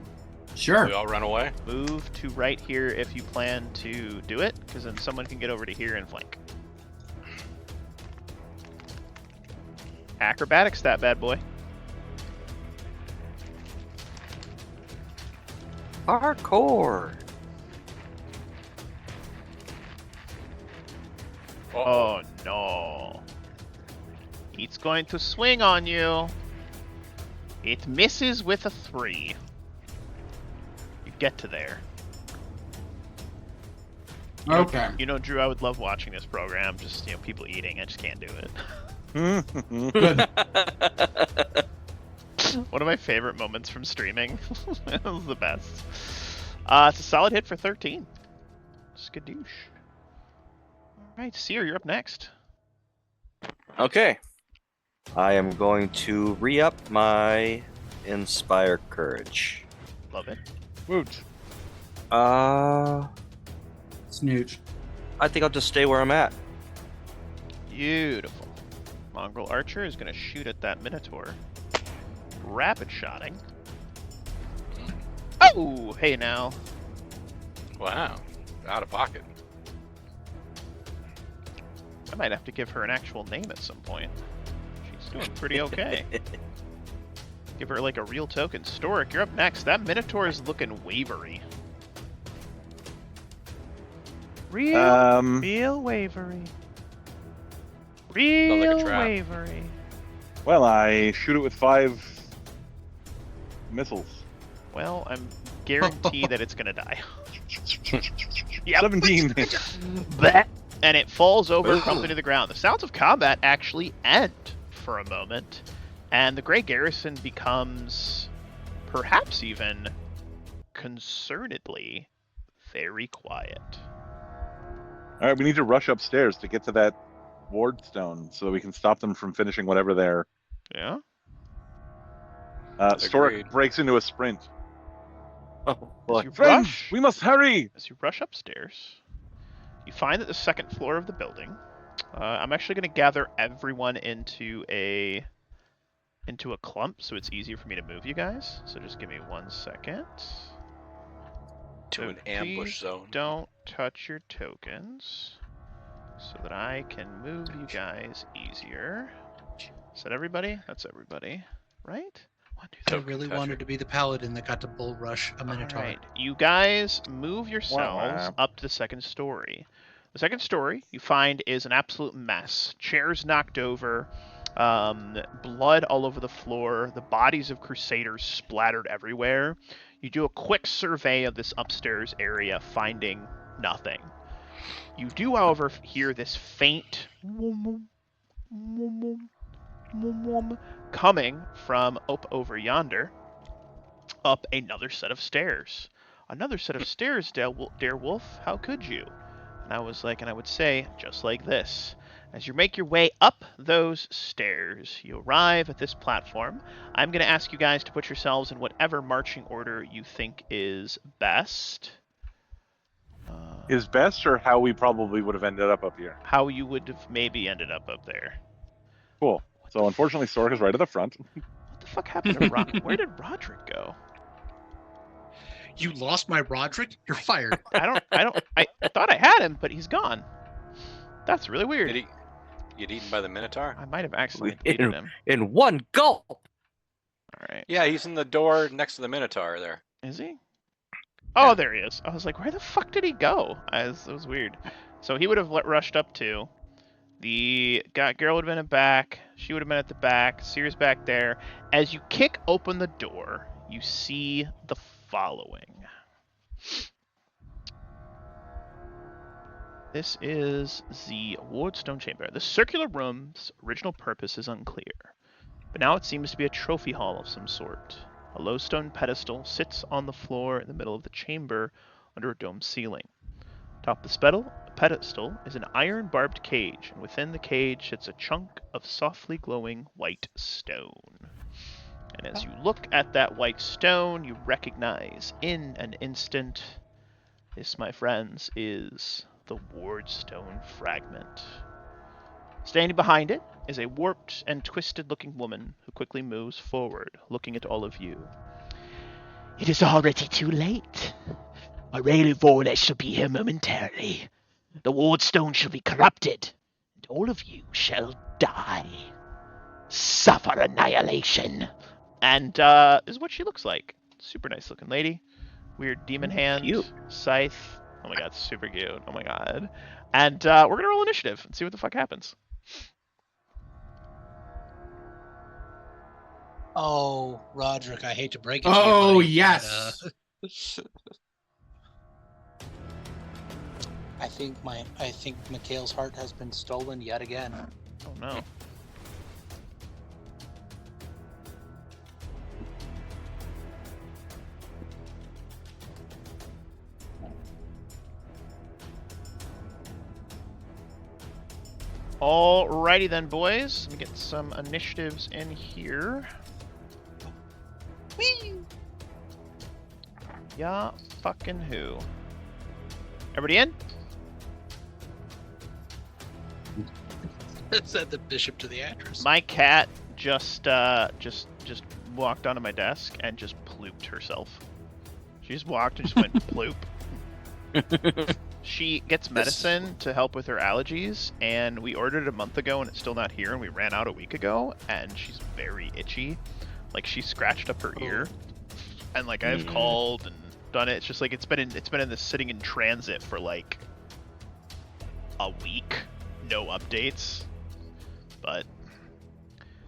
Sure. We all run away. Move to right here if you plan to do it, because then someone can get over to here and flank. Acrobatics, that bad boy. Parkour. Oh no. It's going to swing on you. It misses with a 3. You get to there. Okay. You know, Drew, I would love watching this program. Just, people eating. I just can't do it. Good. One of my favorite moments from streaming. It was the best. It's a solid hit for 13. Skadoosh. Alright, Seer, you're up next. Okay. I am going to re-up my Inspire Courage. Love it. Woot. Snooch. I think I'll just stay where I'm at. Beautiful. Mongrel Archer is going to shoot at that Minotaur. Rapid shotting. Oh, hey now. Wow. Out of pocket. I might have to give her an actual name at some point. She's doing pretty okay. Give her like a real token. Storic, you're up next. That Minotaur is looking wavery. Real wavery. Real like a trap. wavery. Well, I shoot it with 5 missiles. Well, I'm guaranteed that it's gonna die. Yep. 17. Bleh. And it falls over, crumpling to the ground. The sounds of combat actually end for a moment, and the Grey Garrison becomes, perhaps even concernedly, very quiet. All right, we need to rush upstairs to get to that wardstone so that we can stop them from finishing whatever they're. Yeah? Storic Agreed. breaks into a sprint. Oh, As you Friends, rush, we must hurry! as you rush upstairs, you find that the second floor of the building. I'm actually going to gather everyone into a clump, so it's easier for me to move you guys. So just give me 1 second. To So an ambush please zone. Don't touch your tokens, so that I can move you guys easier. Is that everybody? That's everybody, right? 1, 2, 3. I really wanted to be the paladin that got to bull rush a Minotaur. Alright, you guys move yourselves Wow. up to the second story. The second story you find is an absolute mess. Chairs knocked over, blood all over the floor, the bodies of crusaders splattered everywhere. You do a quick survey of this upstairs area, finding nothing. You do, however, hear this faint coming from up over yonder, up another set of stairs. Another set of stairs, Dare Wolf, how could you? And I was like, and I would say, just like this. As you make your way up those stairs, you arrive at this platform. I'm going to ask you guys to put yourselves in whatever marching order you think is best. Is best or how we probably would have ended up here? How you would have maybe ended up there. Cool. So unfortunately, Storic is right at the front. What the fuck happened to Where did Roderick go? You lost my Roderick? You're fired. I thought I had him, but he's gone. That's really weird. Did he get eaten by the Minotaur? I might have accidentally deleted him. In one gulp. Alright. Yeah, he's in the door next to the Minotaur there. Is he? Oh, there he is. I was like, where the fuck did he go? It was weird. So he would have rushed up to. The girl would have been at back. She would have been at the back. Seer's back there. As you kick open the door, you see the following. This is the wardstone chamber. The circular room's original purpose is unclear, but now it seems to be a trophy hall of some sort. A low stone pedestal sits on the floor in the middle of the chamber under a domed ceiling. Atop the pedestal is an iron barbed cage, and within the cage sits a chunk of softly glowing white stone. And as you look at that white stone, you recognize in an instant, this, my friends, is the wardstone fragment. Standing behind it is a warped and twisted-looking woman who quickly moves forward, looking at all of you. It is already too late. A Rayleigh Vorlex shall be here momentarily. The wardstone shall be corrupted, and all of you shall die. Suffer annihilation. And this is what she looks like. Super nice looking lady. Weird demon hand. Cute. Scythe. Oh my god, super cute. Oh my god. And we're going to roll initiative and see what the fuck happens. Oh, Roderick, I hate to break it to you, Oh, buddy, yes. but, I think Mikhail's heart has been stolen yet again. Oh no. Alrighty then, boys. Let me get some initiatives in here. Whee! Yeah, fucking who? Everybody in? Said the bishop to the actress. My cat just walked onto my desk and just plooped herself. She just walked and just went ploop. She gets medicine to help with her allergies, and we ordered it a month ago and it's still not here, and we ran out a week ago, and she's very itchy. Like, she scratched up her ear, and like I've called and done it. It's just like it's been in this sitting in transit for like a week, no updates. But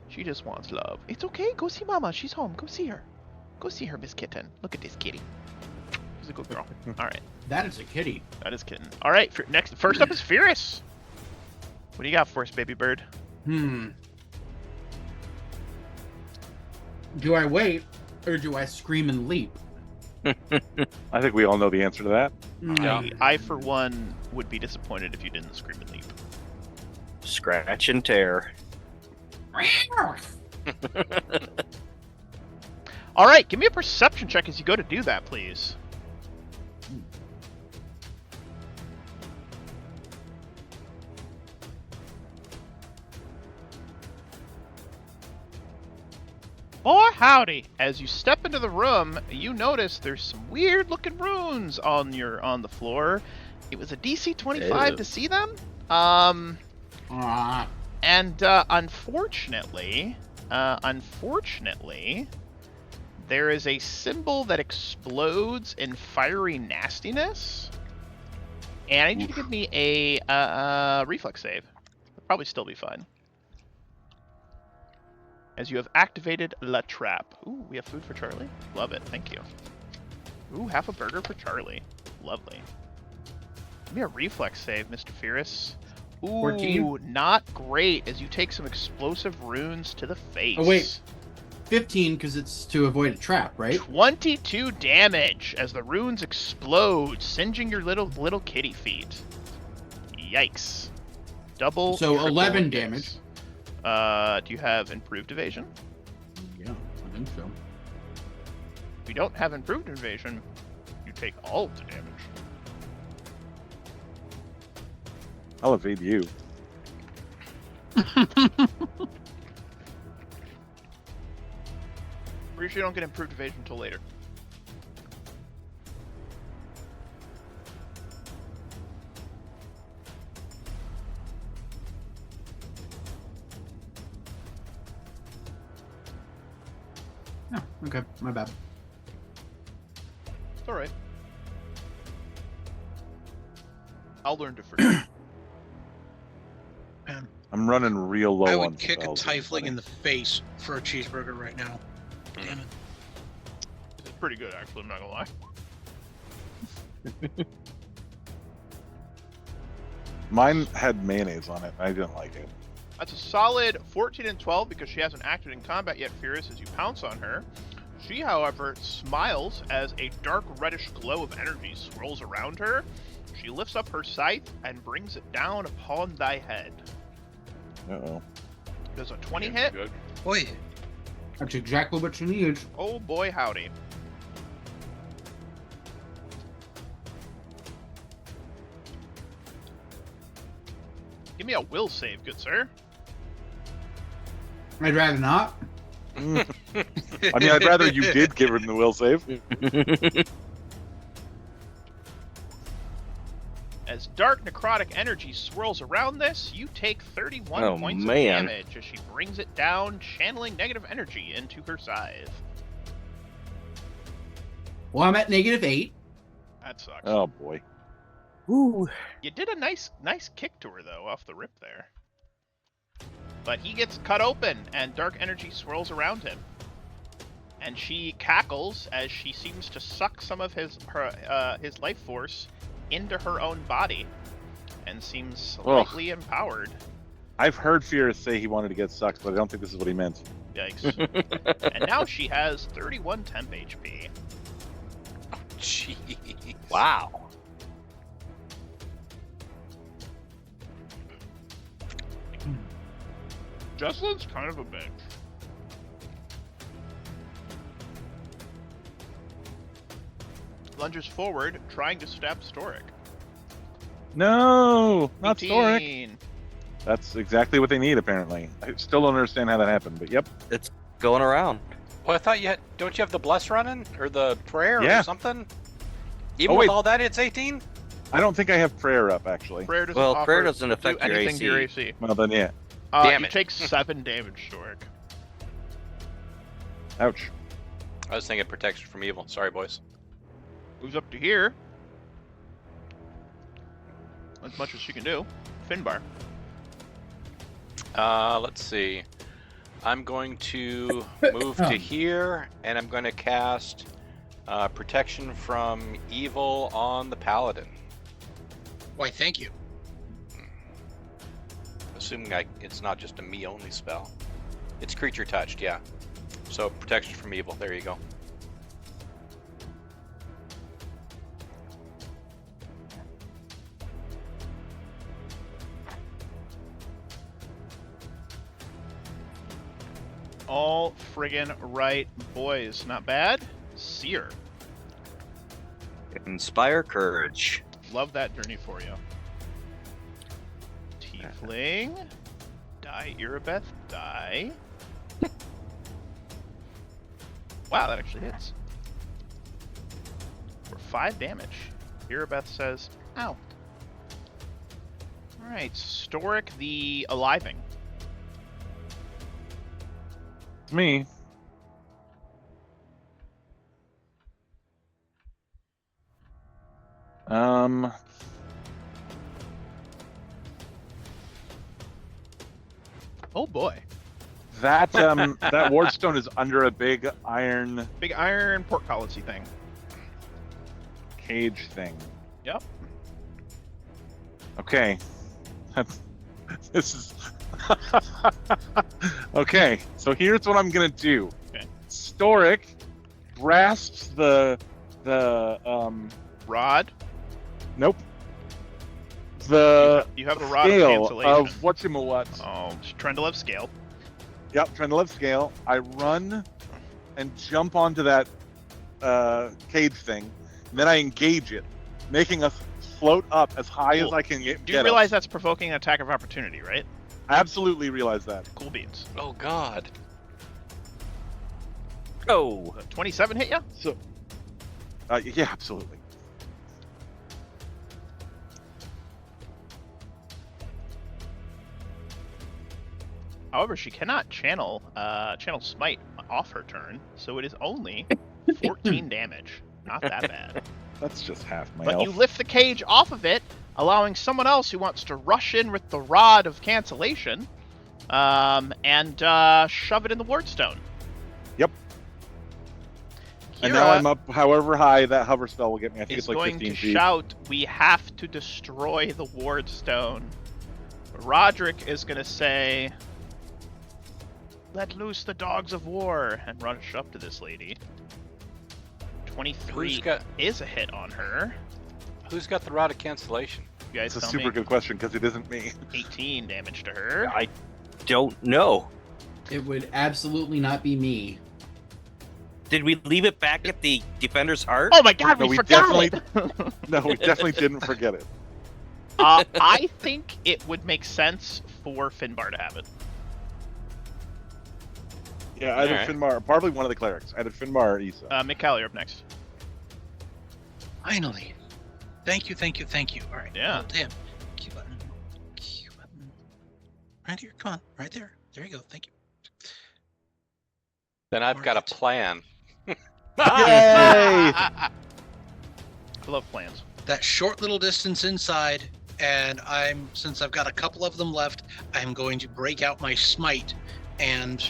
she just wants love. It's okay, go see Mama. She's home. Go see her. Go see her, Miss Kitten. Look at this kitty. She's a good girl. All right. That is a kitty. That is Kitten. All right. First up is Furious. What do you got for us, baby bird? Do I wait, or do I scream and leap? I think we all know the answer to that. Yeah. I, for one, would be disappointed if you didn't scream and leap. Scratch and tear. All right. Give me a perception check as you go to do that, please. Boy, howdy! As you step into the room, you notice there's some weird-looking runes on the floor. It was a DC 25 Ew. to see them. And unfortunately, there is a symbol that explodes in fiery nastiness. And I need you to give me a reflex save. It'll probably still be fine. As you have activated La Trap. Ooh, we have food for Charlie. Love it. Thank you. Ooh, half a burger for Charlie. Lovely. Give me a reflex save, Mr. Fierce. Ooh, 14? Not great, as you take some explosive runes to the face. Oh, wait. 15, because it's to avoid a trap, right? 22 damage as the runes explode, singeing your little kitty feet. Yikes. Double. So triple 11 hits. damage. Do you have improved evasion? Yeah, I think so. If you don't have improved evasion, you take all of the damage. I'll evade you. Pretty sure you don't get improved evasion until later. Oh, okay, my bad. It's alright. I'll learn to forgive. Man, I'm running real low I on would kick a spells. tiefling in the face for a cheeseburger right now. Damn it. It's pretty good, actually, I'm not gonna lie. Mine had mayonnaise on it. I didn't like it. That's a solid 14 and 12 because she hasn't acted in combat yet, Furious, as you pounce on her. She, however, smiles as a dark reddish glow of energy swirls around her. She lifts up her scythe and brings it down upon thy head. Uh-oh. Does a 20 hit? Good. Boy, That's exactly what you need. Oh boy, howdy. Give me a will save, good sir. I'd rather not. I mean, I'd rather you did give her the will save. As dark necrotic energy swirls around this, you take 31 Oh, points man. of damage as she brings it down, channeling negative energy into her scythe. Well, I'm at -8. That sucks. Oh boy. Ooh. You did a nice kick to her though, off the rip there. But he gets cut open, and dark energy swirls around him. And she cackles as she seems to suck some of his life force into her own body, and seems slightly empowered. I've heard Fierce say he wanted to get sucked, but I don't think this is what he meant. Yikes. And now she has 31 temp HP. Jeez. Wow. Jesselin's kind of a bitch. Lunges forward, trying to stab Storic. No, not 18. Storic. That's exactly what they need, apparently. I still don't understand how that happened, but yep. It's going around. Well, I thought you had. Don't you have the bless running or the prayer Yeah. or something? Even Oh, with wait. all that, it's 18. I don't think I have prayer up, actually. Prayer doesn't Well, offer prayer doesn't do affect your anything to your AC. AC. Well, then, yeah. Damn You it. take 7 damage, Storic. Ouch. I was thinking protection from evil. Sorry, boys. Moves up to here. As much as she can do. Finbar. Let's see. I'm going to move to here, and I'm going to cast protection from evil on the paladin. why, thank you. Assuming it's not just a me-only spell. It's creature touched, yeah. So protection from evil. There you go. All friggin' right, boys. Not bad. Seer. Inspire courage. Love that journey for you. Tiefling. Die, Irabeth. Die. Wow, that actually hits. For 5 damage. Irabeth says, ow. Alright, Storic the Aliving. It's me. Oh boy. That that wardstone is under a big iron Big iron portcullis thing. cage thing. Yep. Okay. This is okay. So here's what I'm gonna do. Okay. Storic grasps the Rod. nope. The You have the rod of scale cancellation. of whatchamawhat. Oh, Trendlev scale. Yep, trying to live scale. I run and jump onto that cage thing, and then I engage it, making us float up as high as Cool. I can get. Do you realize that's provoking an attack of opportunity, right? I absolutely realize that. Cool beans. Oh God. Oh. 27 hit ya? So, yeah, absolutely. However, she cannot channel smite off her turn, so it is only 14 damage. Not that bad. That's just half my But health. you lift the cage off of it, allowing someone else who wants to rush in with the rod of cancellation, and shove it in the wardstone. Yep. And now Kira I'm up however high that hover spell will get me. I think is it's like going 15 to feet. shout, "We have to destroy the wardstone." Roderick is going to say, "Let loose the dogs of war," and rush up to this lady. 23 got- is a hit on her. Who's got the Rod of Cancellation? You guys It's a tell super me. good question because it isn't me. 18 damage to her. I don't know. It would absolutely not be me. Did we leave it back at the Defender's Heart? Oh my god, No, we we forgot it! No, we definitely didn't forget it. I think it would make sense for Finbar to have it. Yeah, either Alright. Finbar, probably one of the clerics, either Finbar or Issa. Mikhail, you're up next. Finally. Thank you, thank you, thank you. All right. Yeah. Oh, damn. Q button. Q button. Right here. Come on. Right there. There you go. Thank you. Then I've got a plan. Yay! I love plans. That short little distance inside, and since I've got a couple of them left, I'm going to break out my smite, and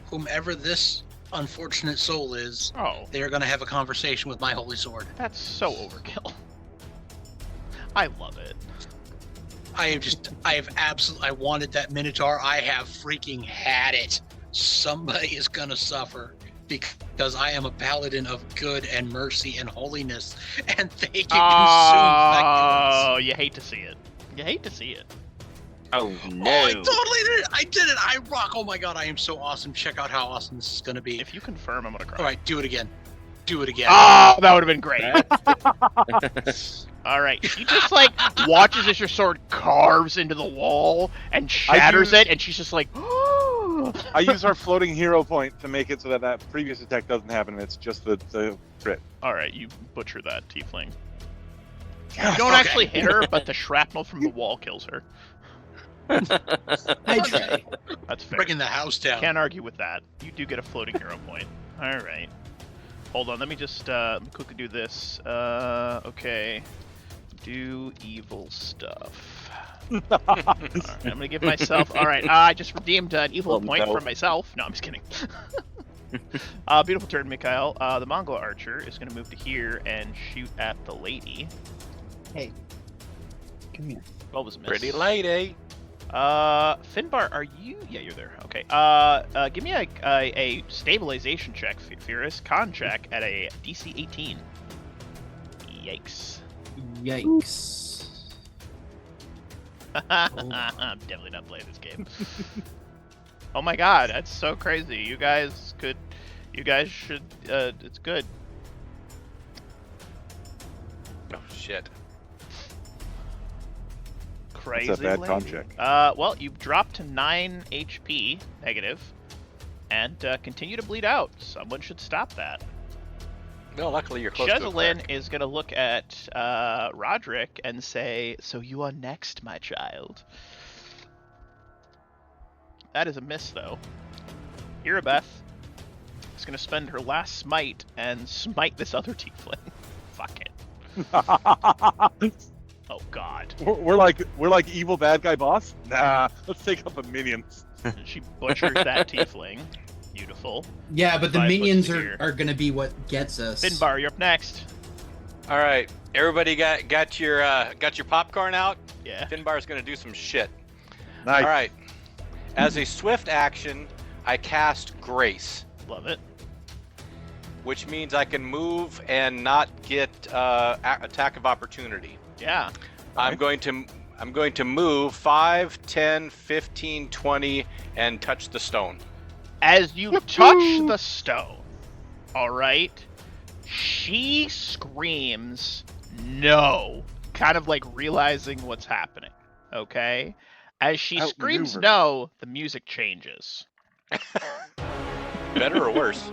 whomever this unfortunate soul is, Oh, they are going to have a conversation with my holy sword. that's so overkill. I love it. I wanted that Minotaur. I have freaking had it. Somebody is going to suffer because I am a paladin of good and mercy and holiness, and they can consume Oh, feculence. you hate to see it. You hate to see it. Oh Oh, no! I totally did it! I did it! I rock! Oh my god, I am so awesome. Check out how awesome this is going to be. If you confirm, I'm gonna cry. All right, do it again. Do it again. Oh, that would have been great. All right, she just like watches as your sword carves into the wall and shatters it, and she's just like, I use our floating hero point to make it so that that previous attack doesn't happen, and it's just the crit. all right, you butcher that, tiefling. Yes, You don't okay. actually hit her, but the shrapnel from the wall kills her. I try. That's fair. Bringing the house down. Can't argue with that. You do get a floating hero point. All right. Hold on. Let me just quickly do this. Okay. Do evil stuff. All right, I'm gonna give myself. All right. I just redeemed an evil Oh, point no. for myself. No, I'm just kidding. Beautiful turn, Mikhail. The Mongol archer is gonna move to here and shoot at the lady. Hey, come here. What was a miss? Pretty lady. Finbar, are you? Yeah, you're there. Okay. Give me a stabilization check, Furious. Con check at a DC 18. Yikes. Yikes. I'm definitely not playing this game. Oh my god, that's so crazy. You guys should, it's good. Oh shit. Crazy. That's a bad con lady. check. Well, you've dropped to 9 HP, negative, and continue to bleed out. Someone should stop that. Well, luckily you're close to a Cheselin cleric. is going to look at Roderick and say, "So you are next, my child." That is a miss, though. Irabeth is going to spend her last smite and smite this other tiefling. Fuck it. Oh god. we're like evil bad guy boss. Nah, let's take out the minions. She butchers that tiefling. Beautiful. Yeah, but the 5 minions pushes here. are gonna be what gets us. Finbar, you're up next. All right, everybody got your popcorn out. Yeah. Finbar's gonna do some shit. Nice. All right. As a swift action, I cast Grace, Love it. which means I can move and not get attack of opportunity. Yeah. I'm going to move 5, 10, 15, 20, and touch the stone. As you touch the stone, all right, she screams, "No!" kind of like realizing what's happening, okay? As she screams Outmaneuvered. "No," the music changes. Better or worse?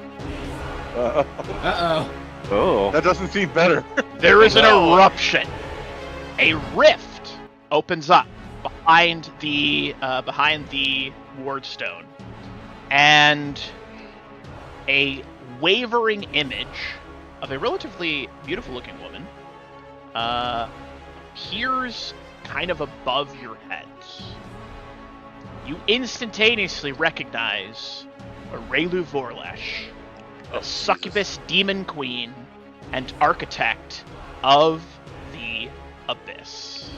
Uh-oh. Oh. That doesn't seem better. There is an No. eruption. A rift opens up behind the wardstone, and a wavering image of a relatively beautiful-looking woman appears kind of above your heads. You instantaneously recognize Aurelu Vorlesh, Oh, the succubus demon queen and architect of the abyss.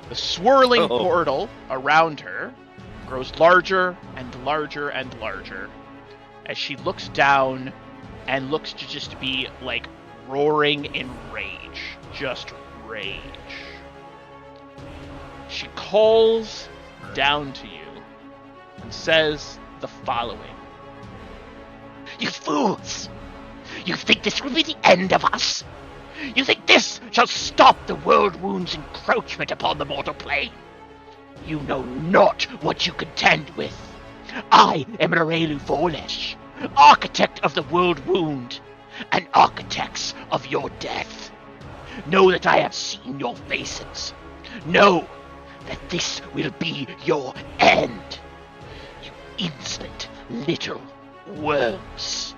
The swirling Uh-oh. portal around her grows larger and larger and larger as she looks down and looks to just be like roaring in rage. Just rage. She calls down to you and says the following. You fools! You think this will be the end of us? You think this shall stop the world wound's encroachment upon the mortal plane? You know not what you contend with. I am Arelu Volesh, architect of the world wound, and architects of your death. Know that I have seen your faces. Know that this will be your end. You insolent little worms.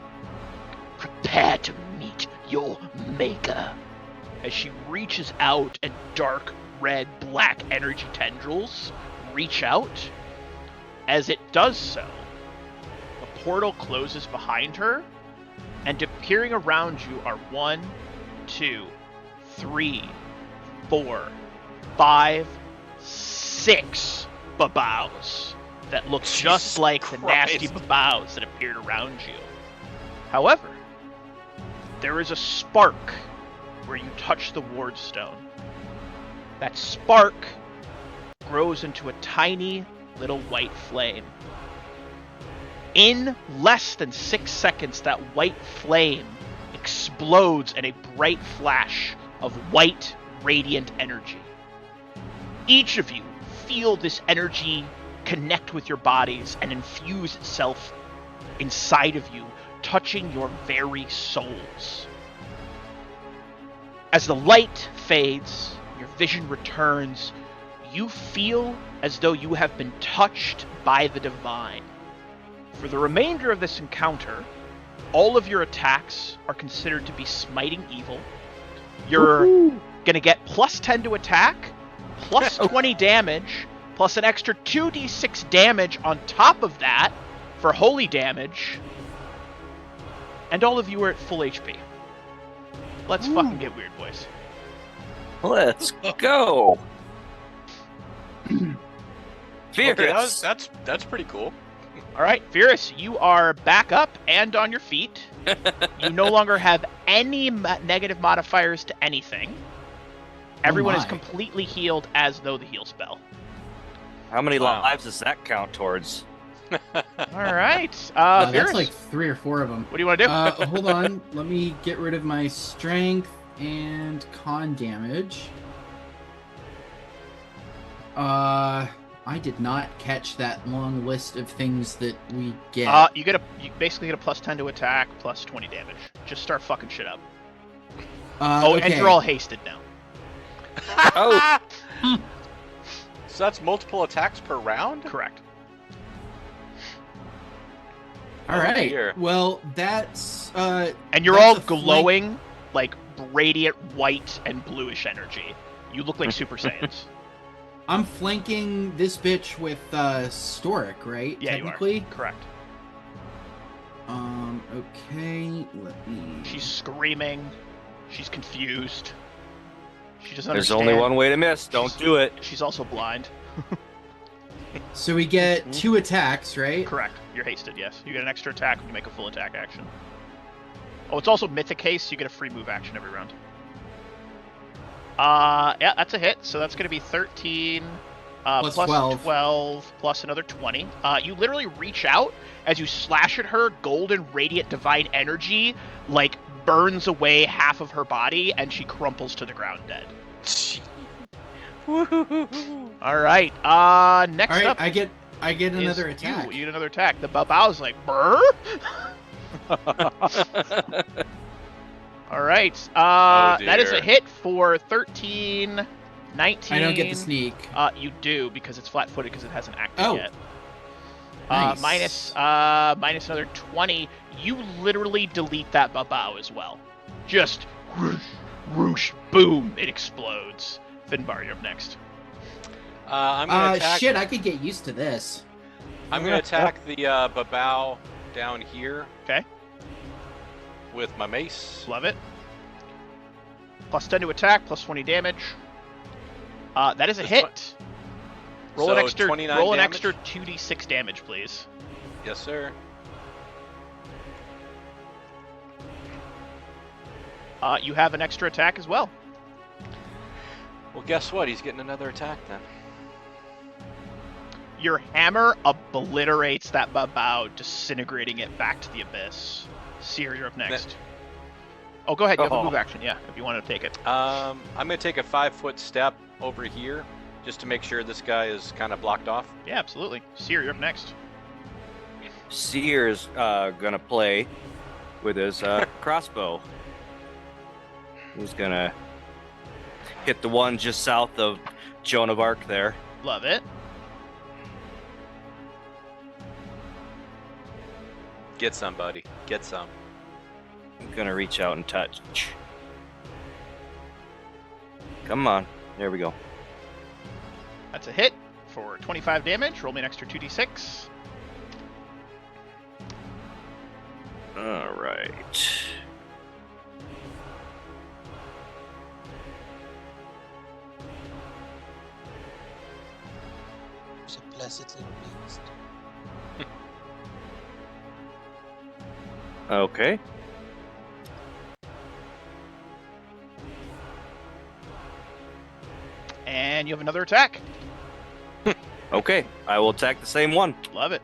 Prepare to meet your maker. As she reaches out and dark red black energy tendrils reach out. As it does so, a portal closes behind her, and appearing around you are 1, 2, 3, 4, 5, 6 babaus that look just like the nasty babaus that appeared around you. However, there is a spark where you touch the wardstone. That spark grows into a tiny little white flame. In less than 6 seconds, that white flame explodes in a bright flash of white, radiant energy. Each of you feel this energy connect with your bodies and infuse itself inside of you, touching your very souls. As the light fades, your vision returns, you feel as though you have been touched by the divine. For the remainder of this encounter, all of your attacks are considered to be smiting evil. You're going to get plus 10 to attack, plus 20 damage, plus an extra 2d6 damage on top of that for holy damage. And all of you are at full HP. Let's fucking get weird, boys. Let's go. Fierce. Okay, that's pretty cool. All right, Fierce, you are back up and on your feet. You no longer have any negative modifiers to anything. Everyone is completely healed as though the heal spell. How many lives does that count towards? All right, Fierce. That's like 3 or 4 of them. What do you want to do? Hold on, let me get rid of my strength and con damage. I did not catch that long list of things that we get. You basically get a plus 10 to attack, plus 20 damage. Just start fucking shit up. Okay. And you're all hasted now. Oh. So that's multiple attacks per round? Correct. All right. Dear. Well, that's and you're all glowing like radiant white and bluish energy. You look like Super Saiyans. I'm flanking this bitch with Storic, right? Yeah, technically? you are. Correct. Okay, let me... She's screaming. She's confused. She doesn't There's understand. only one way to miss. Don't do it. She's also blind. So we get 2 attacks, right? Correct. You're hasted, yes. You get an extra attack when you make a full attack action. Oh, it's also mythic haste, so you get a free move action every round. Yeah, that's a hit, so that's going to be 13 plus 12 plus another 20. You literally reach out as you slash at her. Golden radiant divine energy like burns away half of her body, and she crumples to the ground dead. All right. Next up, I get another attack. You get another attack. The Babao's like, brr. All right. That is a hit for 13, 19. I don't get the sneak. You do, because it's flat-footed because it hasn't acted yet. Nice. Minus another 20. You literally delete that Babao as well. Just whoosh, whoosh, boom, it explodes. Finbar, you're up next. I'm gonna attack. Shit, I could get used to this. I'm gonna attack the Babao down here. Okay. With my mace. Love it. Plus 10 to attack, plus 20 damage. That is a hit. Roll So an extra 29 roll an damage? extra 2d6 damage, please. Yes, sir. You have an extra attack as well. Well, guess what? He's getting another attack then. Your hammer obliterates that babao, disintegrating it back to the abyss. Seer, you're up next. Oh, go ahead. You have a move action, yeah, if you want to take it. I'm going to take a 5-foot step over here just to make sure this guy is kind of blocked off. Yeah, absolutely. Seer, you're up next. Seer's gonna play with his crossbow. He's gonna hit the one just south of Joan of Arc there. Love it. Get some, buddy. Get some. I'm gonna reach out and touch. Come on. There we go. That's a hit for 25 damage. Roll me an extra 2d6. All right. It's a blessed little beast. Okay. And you have another attack. Okay. I will attack the same one. Love it.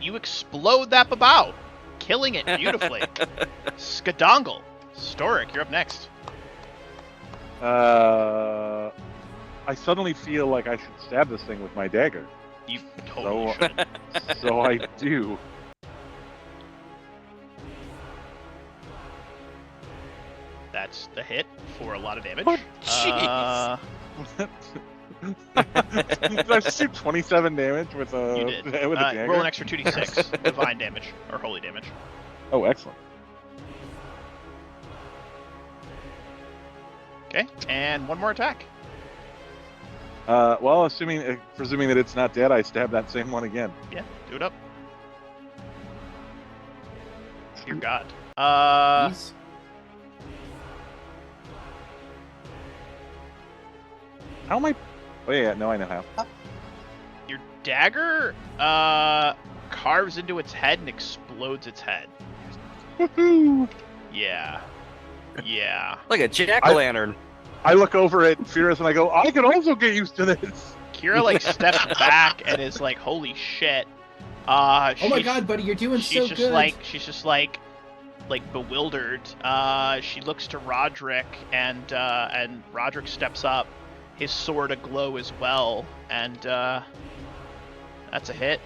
You explode that babao, killing it beautifully. Skadongle. Storic, you're up next. I suddenly feel like I should stab this thing with my dagger. You totally So- should. So I do. That's the hit for a lot of damage. Oh, Uh, Did I just do 27 damage with a you did. with a dagger? Roll an extra 2d6. Divine damage, or holy damage. Oh, excellent. Okay, and one more attack. Well, presuming that it's not dead, I stab that same one again. Yeah, do it up. Dear God. He's- How am I? Oh yeah, no, I know how. Your dagger carves into its head and explodes its head. Woohoo! Yeah. Yeah. Like a jack-o'-lantern. I look over at Furious and I go, I can also get used to this. Kira like steps back and is like, "Holy shit!" Oh my she's- god, buddy, you're doing she's so just good. she's just like bewildered. She looks to Roderick and Roderick steps up, his sword aglow as well, and that's a hit.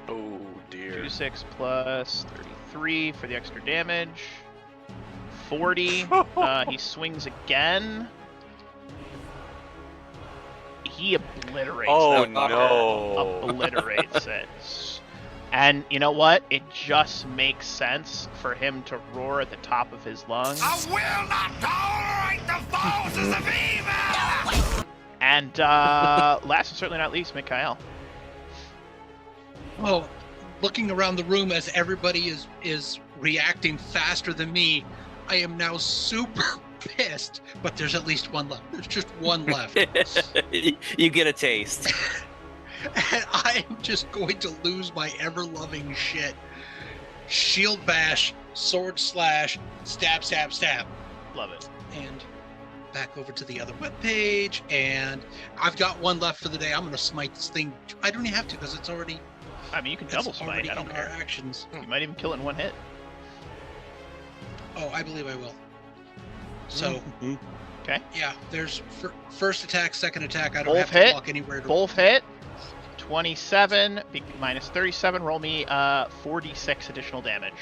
Oh, dear. 2d6 plus 33 for the extra damage. 40. He swings again. He obliterates Oh, that fucker. no. Obliterates it. And you know what? It just makes sense for him to roar at the top of his lungs. I will not tolerate the forces of evil! And last but certainly not least, Mikhail. Oh, looking around the room as everybody is reacting faster than me, I am now super pissed. But there's at least one left. There's just one left. You get a taste. And I am just going to lose my ever-loving shit. Shield bash, sword slash, stab, stab, stab. Love it. And back over to the other webpage. And I've got one left for the day. I'm going to smite this thing. I don't even have to because it's already, I mean, you can it's double smite. already I don't in our care. actions. You might even kill it in one hit. Oh, I believe I will. So, Okay. yeah, there's first attack, second attack. I don't Both have to hit. walk anywhere to Both hit. 27 minus 37. Roll me 46 additional damage.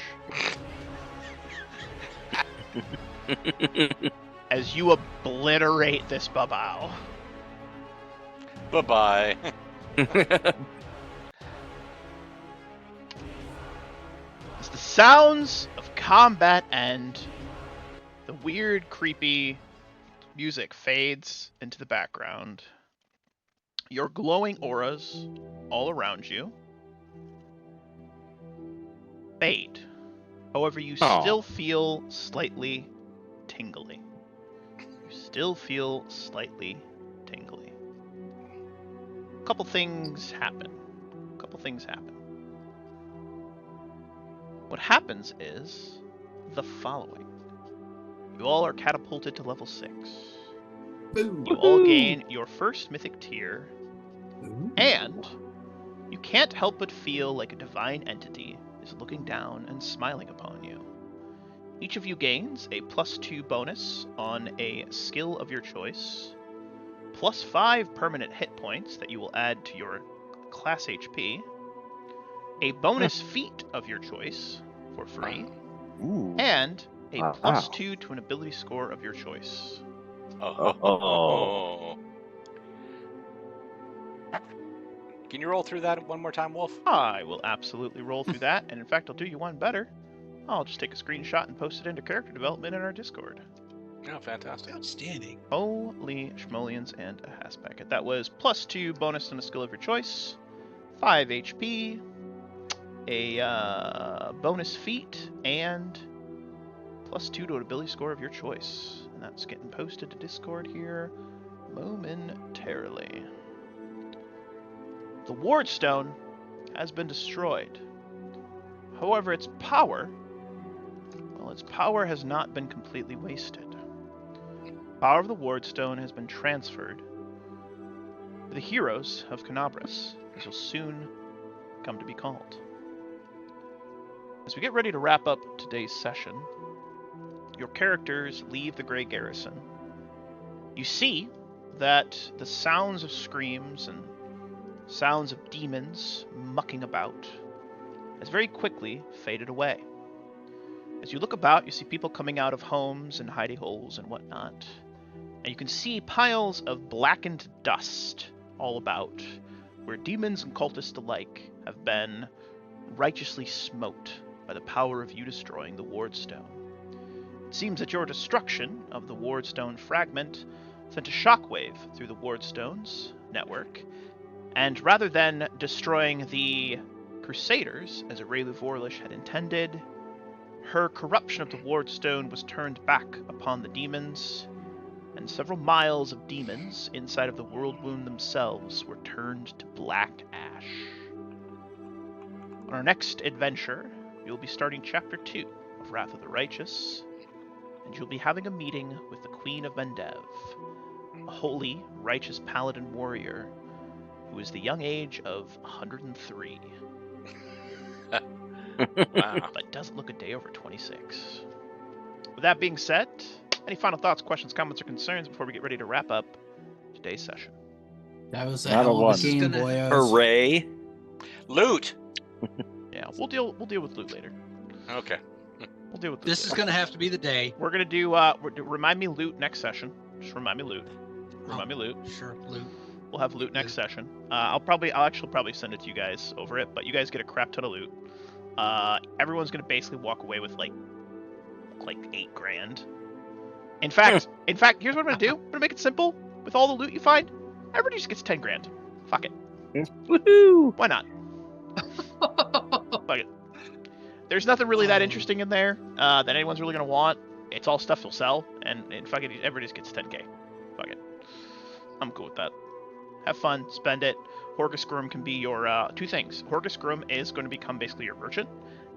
As you obliterate this babao. Bye-bye. As the sounds of combat end, the weird, creepy music fades into the background. Your glowing auras all around you fade. However, you Aw. still feel slightly tingly. You still feel slightly tingly. A couple things happen. couple things happen. What happens is the following. You all are catapulted to level 6. Boom. You all gain your first mythic tier, and you can't help but feel like a divine entity is looking down and smiling upon you. Each of you gains a +2 bonus on a skill of your choice, +5 permanent hit points that you will add to your class HP, a bonus feat of your choice for free, Ooh. and a Wow. +2 to an ability score of your choice. Oh. Can you roll through that one more time, Wolf? I will absolutely roll through that, and in fact, I'll do you one better. I'll just take a screenshot and post it into character development in our Discord. Oh, fantastic. Outstanding. Holy schmolians and a hass packet. That was +2 bonus on a skill of your choice, 5 HP, a bonus feat, and +2 to an ability score of your choice. And that's getting posted to Discord here momentarily. The wardstone has been destroyed. However, its power has not been completely wasted. Power of the wardstone has been transferred to the heroes of Canabras, as you'll soon come to be called. As we get ready to wrap up today's session, your characters leave the Grey Garrison. You see that the sounds of screams and sounds of demons mucking about has very quickly faded away. As you look about, you see people coming out of homes and hidey holes and whatnot, and you can see piles of blackened dust all about, where demons and cultists alike have been righteously smote by the power of you destroying the wardstone. It seems that your destruction of the wardstone fragment sent a shockwave through the wardstone's network, and rather than destroying the crusaders, as Aurelu Vorlish had intended, her corruption of the wardstone was turned back upon the demons, and several miles of demons inside of the world wound themselves were turned to black ash. On our next adventure, you'll be starting Chapter 2 of Wrath of the Righteous, and you'll be having a meeting with the Queen of Mendev, a holy, righteous paladin warrior who is the young age of 103. Wow. But doesn't look a day over 26. With that being said, any final thoughts, questions, comments, or concerns before we get ready to wrap up today's session? That was a Not a hell of one. a game, This is boyos. Hooray! Loot! Yeah, we'll deal with loot later. Okay. We'll deal with loot This is later. going to have to be the day. We're gonna do remind me loot next session. Just remind me loot. Remind me loot. Sure, loot. We'll have loot next session. I'll actually probably send it to you guys over it, but you guys get a crap ton of loot. Everyone's gonna basically walk away with like $8 grand. In fact, here's what I'm gonna do. I'm gonna make it simple. With all the loot you find, everybody just gets 10 grand. Fuck it. Woohoo! Why not? Fuck it. There's nothing really that interesting in there that anyone's really gonna want. It's all stuff you'll sell, and fuck it, everybody just gets 10k. Fuck it. I'm cool with that. Have fun, spend it. Horgus Groom can be your two things. Horgus Groom is going to become basically your merchant.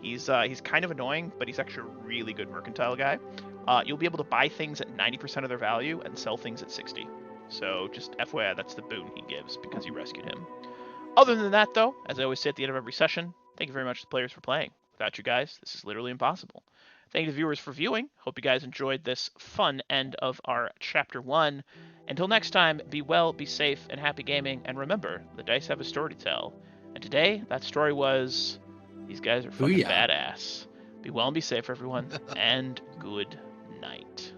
He's kind of annoying, but he's actually a really good mercantile guy. You'll be able to buy things at 90% of their value and sell things at 60. So just FYI, that's the boon he gives because you rescued him. Other than that, though, as I always say at the end of every session, thank you very much to the players for playing. Without you guys, this is literally impossible. Thank you to viewers for viewing. Hope you guys enjoyed this fun end of our Chapter 1. Until next time, be well, be safe, and happy gaming. And remember, the dice have a story to tell. And today, that story was, these guys are fucking Booyah. badass. Be well and be safe, everyone, and good night.